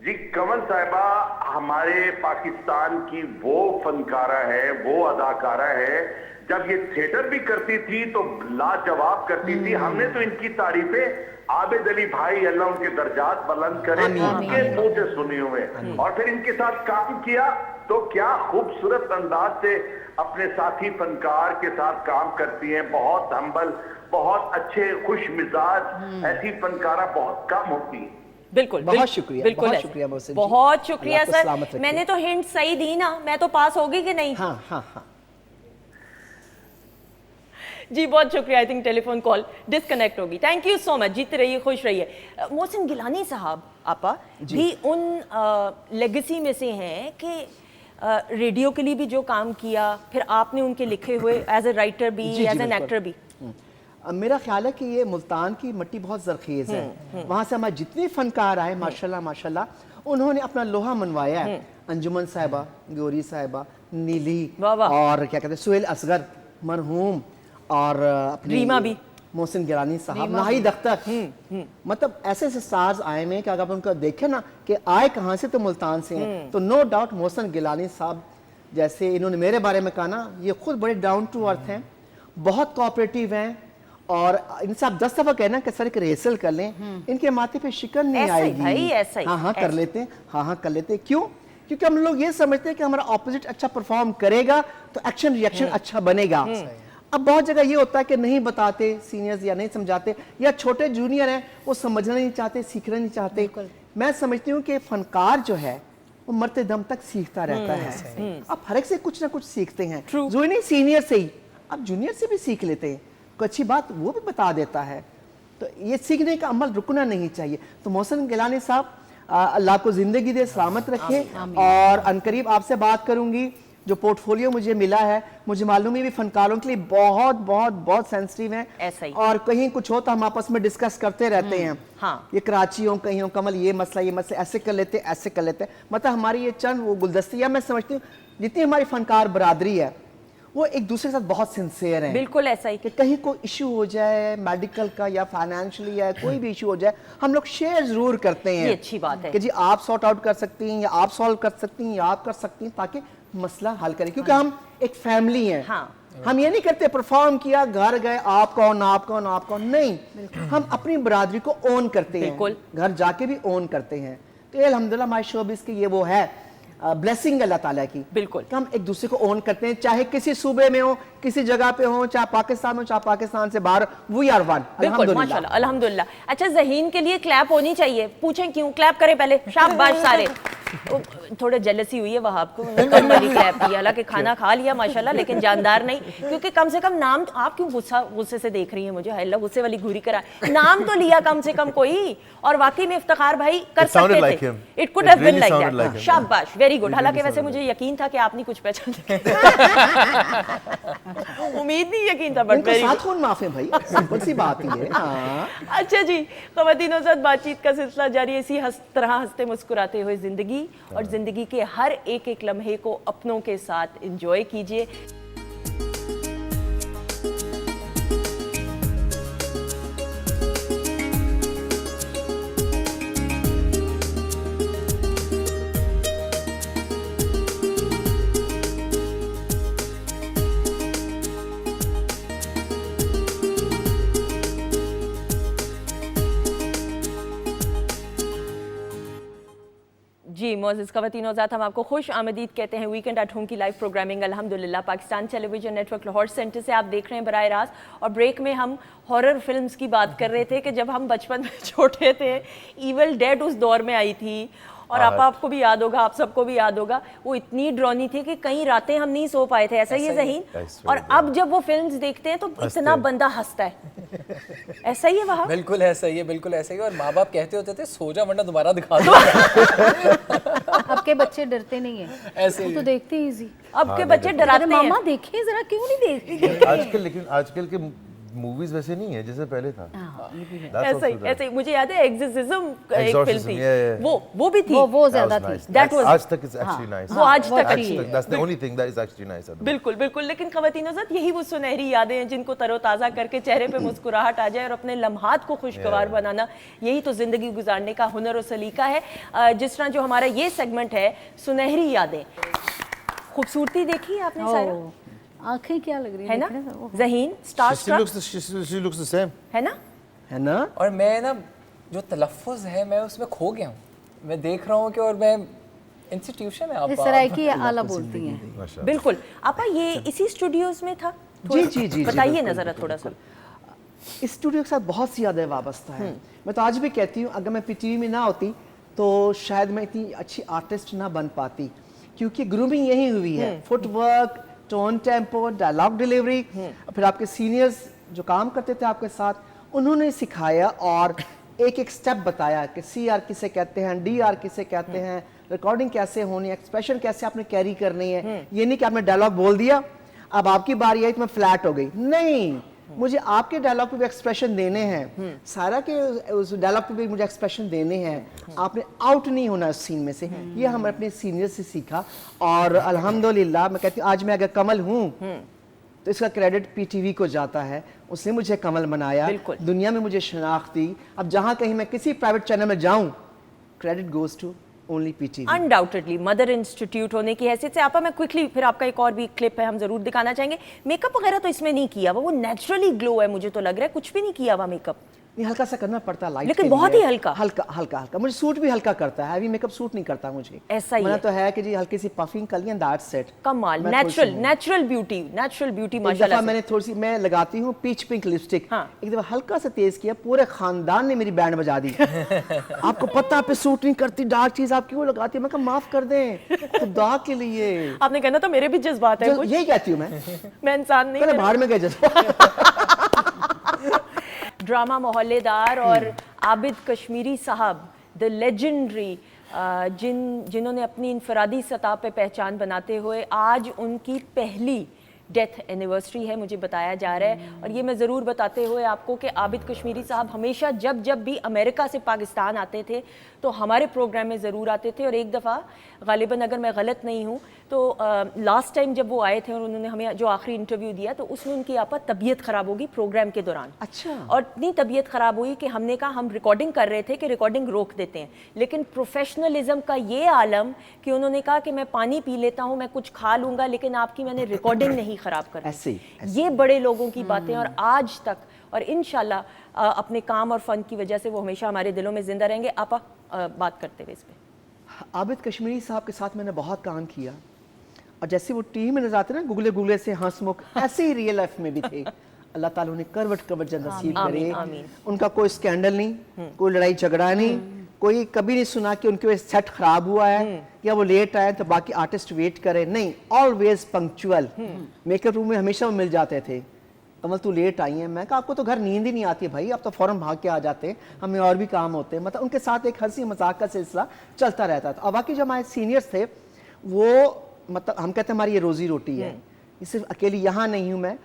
H: जी, कमल साहिबा हमारे पाकिस्तान की वो फनकारा है, वो अदाकारा है। जब ये थिएटर भी करती थी तो लाजवाब करती थी। हमने तो इनकी तारीफें आबिद अली भाई, अल्लाह उनके दर्जात बुलंद करे, उनके मुंह से सुनी हुए, और फिर इनके साथ काम किया तो क्या खूबसूरत अंदाज से अपने साथी फनकार के साथ काम करती हैं। बहुत हम्बल, बहुत अच्छे, खुश मिजाज। ऐसी फनकारा बहुत कम होती है।
A: बिल्कुल,
C: बहुत शुक्रिया,
A: बिल्कुल,
C: बहुत शुक्रिया मोहसिन जी।
A: बहुत शुक्रिया
C: अल्लाह आपको सलामत
A: सर।
C: रखे।
A: मैंने तो हिंट सही दी ना, मैं तो पास होगी कि नहीं?
C: हाँ हाँ हाँ
A: जी, बहुत शुक्रिया। I think telephone call disconnect होगी। Thank you so much. जीते रहिए, खुश रहिए। मोहसिन गिलानी साहब आपा भी उन लेगेसी में से हैं कि रेडियो के लिए भी जो काम किया, फिर आपने उनके लिखे हुए एज ए राइटर भी, एज एन एक्टर भी।
C: मेरा ख्याल है कि ये मुल्तान की मिट्टी बहुत जरखेज़ है। वहाँ से हमारे जितने फनकार आए माशाल्लाह माशाल्लाह उन्होंने अपना लोहा मनवाया है। अंजुमन साहिबा, गौरी साहिबा, नीली
A: वाह वाह।
C: और क्या कहते हैं सुहेल असगर मरहूम, और अपनी
A: रीमा भी,
C: मोहसिन गिलानी साहब, नाहिद अख्तर, मतलब ऐसे ऐसे स्टार्स आए हैं कि अगर आप उनको देखें ना कि आए कहाँ से, तो मुल्तान से हैं। तो नो डाउट मोहसिन गिलानी साहब जैसे इन्होंने मेरे बारे में कहा ना, ये खुद बड़े डाउन टू अर्थ हैं, बहुत कोऑपरेटिव हैं, और इनसे आप 10 दफा कहना कि सर एक रिहर्सल कर लें, इनके माथे पे शिकन नहीं
A: ऐसा ही
C: आएगी।
A: भाई, ऐसा ही,
C: हाँ हाँ कर
A: ऐसा।
C: लेते हैं, हाँ हाँ कर लेते हैं। क्यों? क्योंकि हम लोग ये समझते हैं कि हमारा ऑपोजिट अच्छा परफॉर्म करेगा तो एक्शन रिएक्शन अच्छा बनेगा। अब बहुत जगह ये होता है कि नहीं बताते सीनियर्स, या नहीं समझाते, या छोटे जूनियर हैं वो समझना नहीं चाहते, सीखना नहीं चाहते। मैं समझती हूँ कि फनकार जो है वो मरते दम तक सीखता रहता है। अब हर एक से कुछ ना कुछ सीखते हैं, जो नहीं सीनियर से ही, अब जूनियर से भी सीख लेते हैं, कोई अच्छी बात वो भी बता देता है। तो ये सीखने का अमल रुकना नहीं चाहिए। तो मोहसिन गिलानी साहब अल्लाह को जिंदगी दे, सलामत रखे, और अनकरीब आपसे बात करूंगी। जो पोर्टफोलियो मुझे मिला है, मुझे मालूम है भी फनकारों के लिए बहुत बहुत बहुत सेंसिटिव है,
A: ऐसा ही।
C: और कहीं कुछ हो तो हम आपस में डिस्कस करते रहते हैं।
A: हाँ।
C: ये कराची हो, कहीं हो, कमल ये मसला ऐसे कर लेते, ऐसे कर लेते। मतलब हमारी ये चंद वो गुलदस्तियाँ, मैं समझती हूँ जितनी हमारी फनकार बरादरी है वो एक दूसरे के साथ बहुत सिंसियर है।
A: बिल्कुल ऐसा ही।
C: कि कहीं कोई इशू हो जाए मेडिकल का या फाइनेंशियली या कोई भी इशू हो जाए, हम लोग शेयर जरूर करते हैं।
A: ये अच्छी बात है
C: कि जी आप सॉर्ट आउट कर सकती हैं, या आप सॉल्व कर सकती हैं, या आप कर सकती हैं, ताकि मसला हल करें। क्योंकि हम एक फैमिली हैं।
A: हाँ।
C: हम ये नहीं करते परफॉर्म किया घर गए आप कौन आप कौन आप कौन, नहीं, हम अपनी बरादरी को ओन करते हैं,
A: बिल्कुल।
C: घर जाके भी ओन करते हैं। तो ये अल्हम्दुलिल्लाह हमारे शोबिस की ये वो है ब्लेसिंग अल्लाह ताला की,
A: बिल्कुल।
C: कि हम एक दूसरे को ओन करते हैं, चाहे किसी सूबे में हो, किसी जगह पे हो, चाहे पाकिस्तान हो, चाहे पाकिस्तान से बाहर, वी आर वन।
A: बिल्कुल माशाल्लाह अल्हम्दुलिल्लाह। अच्छा ज़हीन के लिए क्लैप होनी चाहिए, पूछें क्यों? क्लैप करें पहले, शाबाश सारे। थोड़ा जेलसी हुई है वहाब को, कम वाली क्लैप की। हालांकि खाना खा लिया माशाल्लाह, लेकिन जानदार नहीं, क्योंकि कम से कम नाम तो, आप क्यों गुस्से से देख रही हैं मुझे? अल्लाह गुस्से वाली घूरी करा, नाम तो लिया कम से कम कोई। और वाकई में इफ्तिखार भाई कर सकते थे। It could have been like that. शाबाश, वेरी गुड। हालांकि वैसे मुझे यकीन था कि आप नहीं कुछ पहचान उम्मीद नहीं यकीन था, बट वेरी
C: साथ कौन माफ है भाई, सिंपल सी बात ही है। हाँ।
A: अच्छा जी, ख़वातीनों के साथ बातचीत का सिलसिला जारी। इसी तरह हंसते मुस्कुराते हुए ज़िंदगी, और ज़िंदगी के हर एक एक लम्हे को अपनों के साथ एंजॉय कीजिए। जी मोअज़्ज़िज़ ख़वातीन और ज़ात, हम आपको खुश आमदीद कहते हैं वीकेंड एट होम की लाइव प्रोग्रामिंग अल्हम्दुलिल्लाह Pakistan television network Lahore centre से आप देख रहे हैं बराह रास्त। और ब्रेक में हम हॉरर फिल्म्स की बात कर रहे थे कि जब हम बचपन में छोटे थे, इविल डेड उस दौर में आई थी, और आपको भी याद होगा, आप सबको भी याद होगा, वो इतनी ड्रॉनी थी कि कई रातें हम नहीं सो पाए थे। ऐसा ही है ज़हीन? और अब जब वो फिल्म्स देखते हैं तो इतना बंदा हंसता है। ऐसा ही है वहाँ?
D: बिल्कुल ऐसा ही है, बिल्कुल ऐसा ही है। और माँ बाप कहते होते थे सो जा वरना दोबारा दिखा दो।
F: आपके बच्चे डरते नहीं है,
D: ऐसे ही
F: तो देखते ही इजी।
A: अब के बच्चे डराते हैं।
F: मामा देखें जरा, क्यों नहीं देखते?
E: आजकल, लेकिन आजकल के मूवीज वैसे नहीं है जैसे पहले था।
A: ऐसा ही, ऐसे ही। मुझे याद है एग्जोर्सिज्म एक फिल्म थी, वो भी थी,
F: वो ज्यादा थी।
A: That was-
E: आज तक इज एक्चुअली नाइस।
A: वो आज तक अच्छी है।
E: That's the only thing that is actually nice.
A: बिल्कुल बिल्कुल। लेकिन ख़वातीनों साथ यही वो सुनहरी यादें हैं जिनको तरोताज़ा करके चेहरे पे मुस्कुराहट आ जाए और अपने लम्हात को खुशगवार बनाना, यही तो ज़िंदगी गुजारने का हुनर और सलीका है। जिस तरह जो हमारा ये सेगमेंट है सुनहरी यादें, खूबसूरती देखी है आपने सारा?
F: आंखें क्या लग रही
A: है ना Zaheen? Star
E: she looks the same।
A: है ना?
C: है ना?
D: और मैं ना जो तलफ़्फ़ुज़ है मैं उसमें खो गया हूँ। मैं देख रहा हूँ कि, और मैं इंस्टीट्यूशन है आप
F: सराइकी आला बोलती हैं।
A: बिल्कुल। आपा ये इसी स्टूडियोज में था?
C: जी जी जी,
A: बताइए
C: बिल्कुल,
A: ना जरा
C: बिल्कुल,
A: थोड़ा सा।
C: इस स्टूडियो के साथ बहुत सी यादें वाबस्ता हैं। मैं तो आज भी कहती हूँ, अगर मैं पीटीवी में ना होती तो शायद मैं इतनी अच्छी आर्टिस्ट ना बन पाती, क्योंकि ग्रूमिंग यही हुई है। Footwork, tone, tempo, dialogue delivery, फिर आपके सीनियर्स जो काम करते थे आपके साथ, उन्होंने सिखाया और एक एक स्टेप बताया कि CR किसे कहते हैं, DR किसे कहते हैं, रिकॉर्डिंग कैसे होनी है, एक्सप्रेशन कैसे आपने कैरी करनी है। ये नहीं कि आपने डायलॉग बोल दिया, अब आपकी बारी आई तो मैं फ्लैट हो गई, नहीं, मुझे आपके डायलॉग पे भी एक्सप्रेशन देने हैं, सारा के उस डायलॉग पे भी मुझे एक्सप्रेशन देने हैं। आपने आउट नहीं होना उस सीन में से। ये हम अपने सीनियर से सीखा और अल्हम्दुलिल्लाह मैं कहती हूँ आज मैं अगर कमल हूँ तो इसका क्रेडिट पीटीवी को जाता है। उसने मुझे कमल बनाया, दुनिया में मुझे शनाख्त दी। अब जहाँ कहीं मैं किसी प्राइवेट चैनल में जाऊँ, credit goes to only PTV.
A: Undoubtedly mother institute होने की हैसियत से आपा मैं क्विकली फिर आपका एक और भी क्लिप है हम जरूर दिखाना चाहेंगे। मेकअप वगैरह तो इसमें नहीं किया हुआ, वो नेचुरली ग्लो है, मुझे तो लग रहा है कुछ भी नहीं किया हुआ मेकअप।
C: नहीं, हल्का सा करना पड़ता है लाइट,
A: लेकिन बहुत ही हल्का
C: हल्का हल्का हल्का। मुझे सूट भी हल्का करता है, हैवी मेकअप सूट नहीं करता मुझे।
A: ऐसा ही
C: है तो है कि जी हल्की सी पफिंग कर लिया, दैट्स सेट।
A: कमाल, नेचुरल ब्यूटी माशाल्लाह।
C: मैंने थोड़ी सी मैं लगाती हूँ पीच पिंक लिपस्टिक,
A: हाँ।
C: एक दफा हल्का सा तेज किया, पूरे खानदान ने मेरी बैंड बजा दी। आपको पता आप पे सूट नहीं करती डार्क चीज, आप क्यों लगाती है? मैं कहा माफ कर दें खुदा के लिए।
A: आपने कहना तो मेरे भी जज्बात है,
C: यही कहती हूँ
A: मैं इंसान नहीं,
C: बाहर में गए जज्बात।
A: ड्रामा मोहल्लेदार और आबिद कश्मीरी साहब द लेजेंडरी, जिन्होंने अपनी इनफरादी सतह पे पहचान बनाते हुए आज उनकी पहली डेथ एनिवर्सरी है मुझे बताया जा रहा है। और ये मैं ज़रूर बताते हुए आपको कि आबिद कश्मीरी साहब हमेशा जब भी अमेरिका से पाकिस्तान आते थे तो हमारे प्रोग्राम में ज़रूर आते थे। और एक दफ़ा गालिबन अगर मैं गलत नहीं हूँ तो लास्ट टाइम जब वो आए थे और उन्होंने हमें जो आखिरी इंटरव्यू दिया तो उसमें उनकी आपा तबीयत ख़राब होगी प्रोग्राम के दौरान।
C: अच्छा।
A: और इतनी तबीयत ख़राब हुई कि हमने कहा हम रिकॉर्डिंग कर रहे थे कि रिकॉर्डिंग रोक देते हैं, लेकिन प्रोफेशनलिज्म का ये आलम कि उन्होंने कहा कि मैं पानी पी लेता हूँ, मैं कुछ खा लूँगा, लेकिन आपकी मैंने रिकॉर्डिंग नहीं ख़राब कर।
C: ऐसे
A: ये बड़े लोगों की बातें और आज तक और इंशाल्लाह अपने काम और फन की वजह से वो हमेशा हमारे दिलों में जिंदा रहेंगे। आपा बात करते हुए इस पे।
C: आबिद कश्मीरी साहब के साथ मैंने बहुत काम किया और जैसे वो टीवी में नजर आते ना गुगले गुगले से हंसमुख, ऐसे ही रियल लाइफ में भी थे। अल्लाह ताला उन्हें करवट करवट जन्नत नसीब करे। उनका कोई स्कैंडल नहीं, कोई लड़ाई झगड़ा नहीं, कोई कभी नहीं सुना कि उनके सेट खराब हुआ है या वो लेट आए तो बाकी आर्टिस्ट वेट करे, नहीं, ऑलवेज पंक्चुअल। मेकअप रूम में हमेशा वो मिल जाते थे। कमल तू लेट आई है, मैं कहा आपको तो घर नींद ही नहीं आती है भाई, आप तो फौरन भाग के आ जाते हैं, हमें और भी काम होते हैं। मतलब उनके साथ एक हंसी मजाक का सिलसिला चलता रहता था। और बाकी जो हमारे सीनियर्स थे वो मतलब हम कहते हैं हमारी ये रोजी रोटी है, ये सिर्फ अकेली यहाँ नहीं हूँ मैं,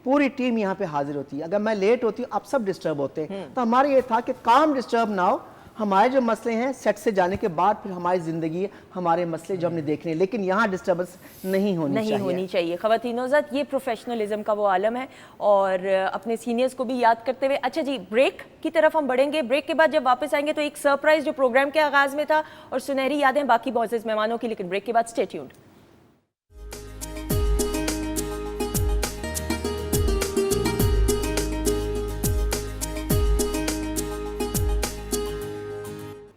C: पूरी टीम यहाँ पे हाजिर होती है। अगर मैं लेट होती हूँ आप सब डिस्टर्ब होते हैं, तो हमारा ये था कि काम डिस्टर्ब ना हो, हमारे जो मसले हैं सेट से जाने के बाद फिर हमारी ज़िंदगी है, हमारे मसले जो हमने देखने हैं, लेकिन यहाँ डिस्टर्बेंस नहीं होनी चाहिए।
A: ख़वातीन-ओ-ज़ात ये प्रोफेशनलिज्म का वो आलम है। और अपने सीनियर्स को भी याद करते हुए अच्छा जी ब्रेक की तरफ हम बढ़ेंगे। ब्रेक के बाद जब वापस आएंगे तो एक सरप्राइज जो प्रोग्राम के आगाज़ में था और सुनहरी यादें बाकी बहुत मेहमानों की, लेकिन ब्रेक के बाद स्टे ट्यून्ड।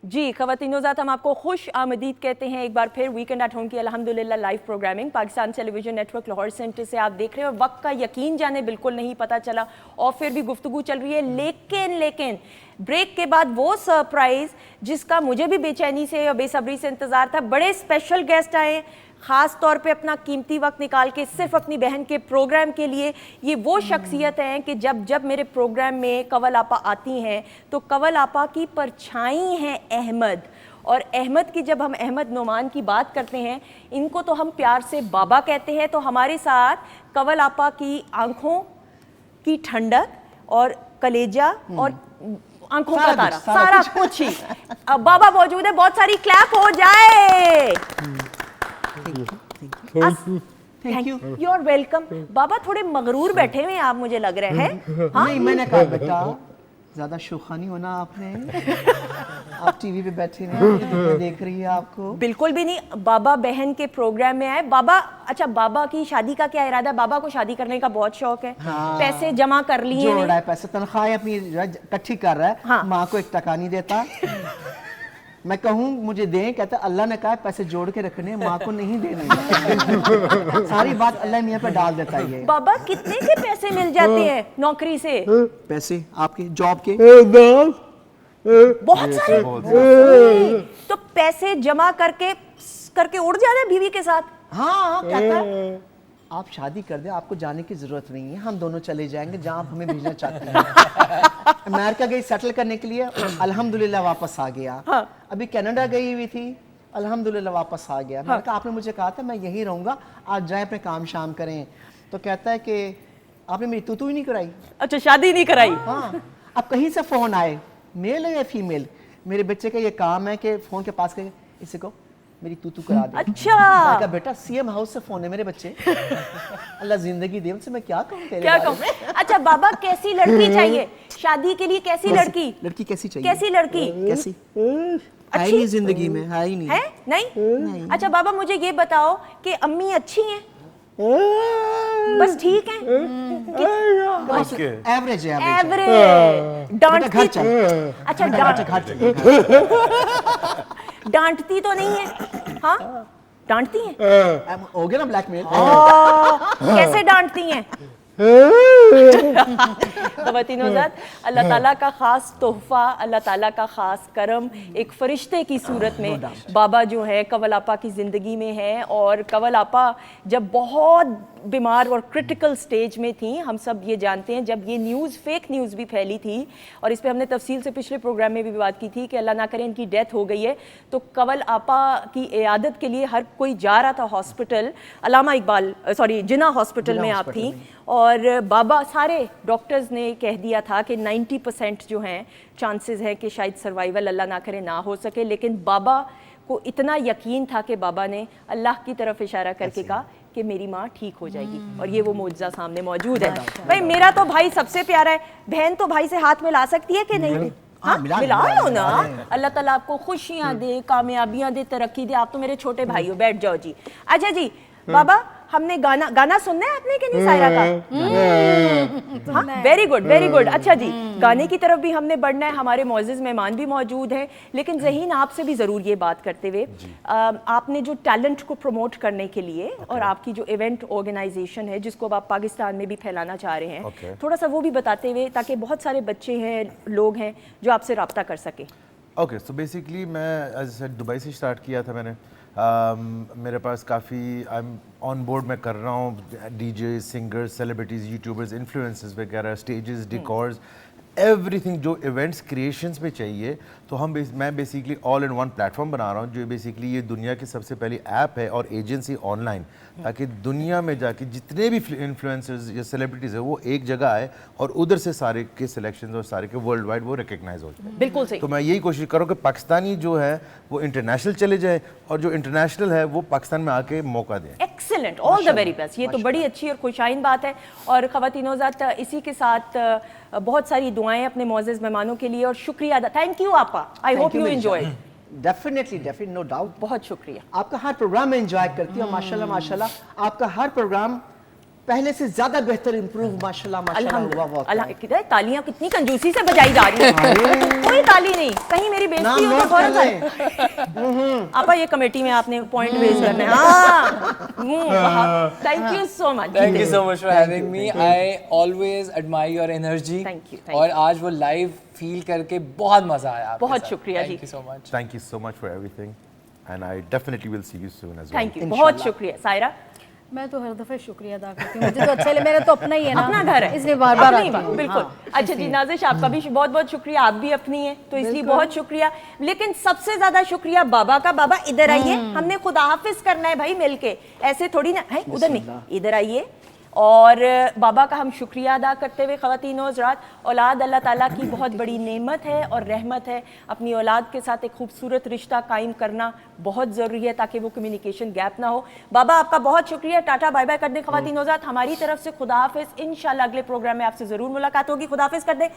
A: जी ख़वातीन-ओ-ज़ात हम आपको खुश आमदीद कहते हैं एक बार फिर वीकेंड एट होम की अल्हम्दुलिल्लाह live programming Pakistan television network Lahore centre से आप देख रहे हैं। और वक्त का यकीन जाने बिल्कुल नहीं पता चला और फिर भी गुफ्तगू चल रही है, लेकिन ब्रेक के बाद वो सरप्राइज़ जिसका मुझे भी बेचैनी से और बेसब्री से इंतज़ार था। बड़े स्पेशल गेस्ट आए, ख़ास तौर पे अपना कीमती वक्त निकाल के सिर्फ अपनी बहन के प्रोग्राम के लिए। ये वो शख्सियत हैं कि जब मेरे प्रोग्राम में कंवल आपा आती हैं तो कंवल आपा की परछाई हैं अहमद। और अहमद की जब हम अहमद नोमान की बात करते हैं, इनको तो हम प्यार से बाबा कहते हैं। तो हमारे साथ कंवल आपा की आंखों की ठंडक और कलेजा और आंखों का तारा, सारा कुछ ही अब बाबा मौजूद है। बहुत सारी क्लैप हो जाए। Thank you, you are welcome. बाबा थोड़े मगरूर बैठे हुए आप, मुझे लग रहे हैं। हाँ?
C: नहीं, मैंने कहा बेटा ज्यादा शोखा नहीं होना आपने। आप टीवी पे बैठे हैं, देख रही है आपको।
A: बिल्कुल भी नहीं। बाबा बहन के प्रोग्राम में आए। बाबा अच्छा, बाबा की शादी का क्या इरादा? बाबा को शादी करने का बहुत शौक है।
C: हाँ।
A: पैसे जमा कर लिए
C: जोड़ रहा है, पैसे तनख्वाहें अपनी इकट्ठी कर रहा है।
A: हाँ।
C: माँ को एक टका नहीं देता। मैं कहूँ मुझे दें, कहता अल्लाह ने कहा पैसे जोड़ के रखने, माँ को नहीं देने। सारी बात अल्लाह मियाँ पे डाल देता है ये।
A: बाबा कितने के पैसे मिल जाते हैं नौकरी से?
C: पैसे आपके जॉब के
A: बहुत सारे। तो पैसे जमा करके उड़ जाना है बीवी के साथ?
C: हाँ, कहता है आप शादी कर दे, आपको जाने की जरूरत नहीं है, हम दोनों चले जाएंगे जहाँ आप हमें भेजना चाहते हैं। अमेरिका गई सेटल करने के लिए, अल्हम्दुलिल्लाह वापस आ गया। हाँ। अभी कनाडा गई हुई थी, अल्हम्दुलिल्लाह वापस आ गया। मैंने कहा आपने मुझे कहा था मैं यहीं रहूंगा, आज जाए अपने काम शाम करें। तो कहता है कि आपने मेरी तू ही नहीं कराई।
A: अच्छा, शादी नहीं कराई।
C: हाँ, अब कहीं से फोन आए, मेल है या फीमेल, मेरे बच्चे का ये काम है कि फोन के पास के इसे को मेरी तू करा दे।
A: अच्छा।
C: मैंने कहा बेटा सीएम हाउस से फोन है मेरे बच्चे। अल्लाह जिंदगी दे, उनसे मैं क्या कहूँ तेरे
A: क्या
C: बारे
A: कहूँ?
C: में?
A: अच्छा बाबा, कैसी लड़की चाहिए शादी के लिए? कैसी लड़की?
C: लड़की कैसी चाहिए?
A: कैसी लड़की?
C: कैसी? है ही नहीं जिंदगी में, है ही नहीं।
A: है नहीं? अच्छा बाबा, मुझे ये बताओ कि अम्मी अच्छी हैं? बस ठीक है?
C: एवरेज है,
A: एवरेज। डांटती
C: चल।
A: अच्छा
C: घर चल।
A: डांटती तो नहीं है? हाँ, डांटती हैं?
C: हो गया ना ब्लैकमेल।
A: कैसे डांटती हैं? ख़वातीन-ओ-ज़ात, अल्लाह ताला का ख़ास तोहफ़ा, अल्लाह ताला का ख़ास करम एक फ़रिश्ते की सूरत में बाबा जो है कंवल आपा की ज़िंदगी में है। और कंवल आपा जब बहुत बीमार और क्रिटिकल स्टेज में थी, हम सब ये जानते हैं, जब ये न्यूज़ फेक न्यूज़ भी फैली थी और इस पर हमने तफसील से पिछले प्रोग्राम में भी बात की थी कि अल्लाह ना करे इनकी डेथ हो गई है, तो कंवल आपा की इयादत के लिए हर कोई जा रहा था हॉस्पिटल, अल्लामा इकबाल जिन्ना हॉस्पिटल में आप थी। और बाबा, सारे डॉक्टर्स ने कह दिया था कि 90% जो हैं चांसेस हैं कि शायद सर्वाइवल अल्लाह ना करे ना हो सके, लेकिन बाबा को इतना यकीन था कि बाबा ने अल्लाह की तरफ इशारा करके कहा कि मेरी माँ ठीक हो जाएगी। और ये वो मौजज़ा सामने मौजूद है। भाई मेरा तो भाई सबसे प्यारा है, बहन तो भाई से हाथ मिला सकती है कि नहीं? हाँ, मिला लो ना। अल्लाह ताला आपको खुशियाँ दे, कामयाबियाँ दे, तरक्की दे। आप तो मेरे छोटे भाई हो। बैठ जाओ जी। अच्छा जी बाबा, हमने गाना सुनना है आपने कि नहीं सायरा का? हाँ, वेरी गुड वेरी गुड। अच्छा जी, गाने की तरफ भी हमने बढ़ना है, हमारे मौजूद मेहमान भी मौजूद हैं। लेकिन ज़हीन, आपसे भी ज़रूर ये बात करते हुए, आपने जो टैलेंट को प्रमोट करने के लिए और आपकी जो इवेंट ऑर्गेनाइजेशन है जिसको अब आप पाकिस्तान में भी फैलाना चाह रहे हैं, थोड़ा सा वो भी बताते हुए, ताकि बहुत सारे बच्चे हैं, लोग हैं जो आपसे रब्ता कर सके।
E: ओके, सो बेसिकली मैं दुबई से स्टार्ट किया था मैंने। मेरे पास काफ़ी आई एम ऑन बोर्ड मैं कर रहा हूँ DJ, singers, celebrities, YouTubers, influencers वगैरह, स्टेजेस, डिकॉर्स, एवरीथिंग जो इवेंट्स क्रिएशंस में चाहिए। तो मैं basically all in one platform बना रहा हूँ जो बेसिकली ये दुनिया की सबसे पहली ऐप है और एजेंसी ऑनलाइन, ताकि दुनिया में जाके जितने भी इन्फ्लुएंसर्स या सेलिब्रिटीज़ है वो एक जगह आए और उधर से सारे के सिलेक्शन और सारे के वर्ल्ड वाइड वो रिकग्नाइज हो जाए।
A: बिल्कुल सही।
E: तो मैं यही कोशिश कर रहा हूँ कि पाकिस्तानी जो है वो इंटरनेशनल चले जाए और जो इंटरनेशनल है वो पाकिस्तान में आके मौका दें।
A: Excellent, all the very best. ये तो बड़ी अच्छी और खुशाइन बात है। और ख़वातीन-ओ-ज़ात, इसी के साथ बहुत सारी दुआएं अपने मौजूद मेहमानों के लिए और शुक्रिया अदा। थैंक यू आपा, I hope you enjoy.
C: Definitely no doubt.
A: बहुत शुक्रिया।
C: आपका हर प्रोग्राम में एंजॉय करती हूँ। माशाल्लाह माशाल्लाह आपका हर प्रोग्राम पहले से ज्यादा बेहतर इंप्रूव माशाल्लाह
A: अल्हम्दुलिल्लाह। तालियां कितनी कंजूसी से बजाई जा रही हैं। कोई ताली नहीं, कहीं मेरी बेइज्जती हो तो फौरन जाए। आपा, ये कमेटी में आपने पॉइंट रेज करना है। हाँ, thank you so much.
D: Thank you so much for having me. I always admire your energy.
A: Thank you.
D: और आज वो लाइव फील करके बहुत मजा आया।
A: बहुत शुक्रिया जी।
D: Thank you so much.
E: Thank you so much for everything and I definitely will see you soon as well.
A: Thank you, बहुत शुक्रिया। सायरा?
F: मैं तो हर दफे शुक्रिया अदा करती हूँ, मुझे तो अच्छा लगे, मेरा तो अपना ही है ना,
A: अपना घर है,
F: इसलिए बार बार
A: आती हूँ। बिल्कुल। अच्छा जी नाज़िश, आपका भी बहुत बहुत शुक्रिया। आप भी अपनी हैं तो इसलिए बहुत शुक्रिया। लेकिन सबसे ज्यादा शुक्रिया बाबा का। बाबा इधर आइए, हमने खुदा हाफिज करना है भाई मिलके, ऐसे थोड़ी ना है। उधर नहीं, इधर आइए। और बाबा का हम शुक्रिया अदा करते हुए, ख़वातीन-ओ-हज़रात, औलाद अल्लाह ताला की बहुत बड़ी नेमत है और रहमत है। अपनी औलाद के साथ एक खूबसूरत रिश्ता कायम करना बहुत ज़रूरी है ताकि वो कम्युनिकेशन गैप ना हो। बाबा आपका बहुत शुक्रिया। टाटा बाय बाय कर दें ख़वातीन-ओ-हज़रात। हमारी तरफ से खुदा हाफिज़। इंशाल्लाह अगले प्रोग्राम में आपसे ज़रूर मुलाकात होगी। खुदा हाफिज़ कर दें।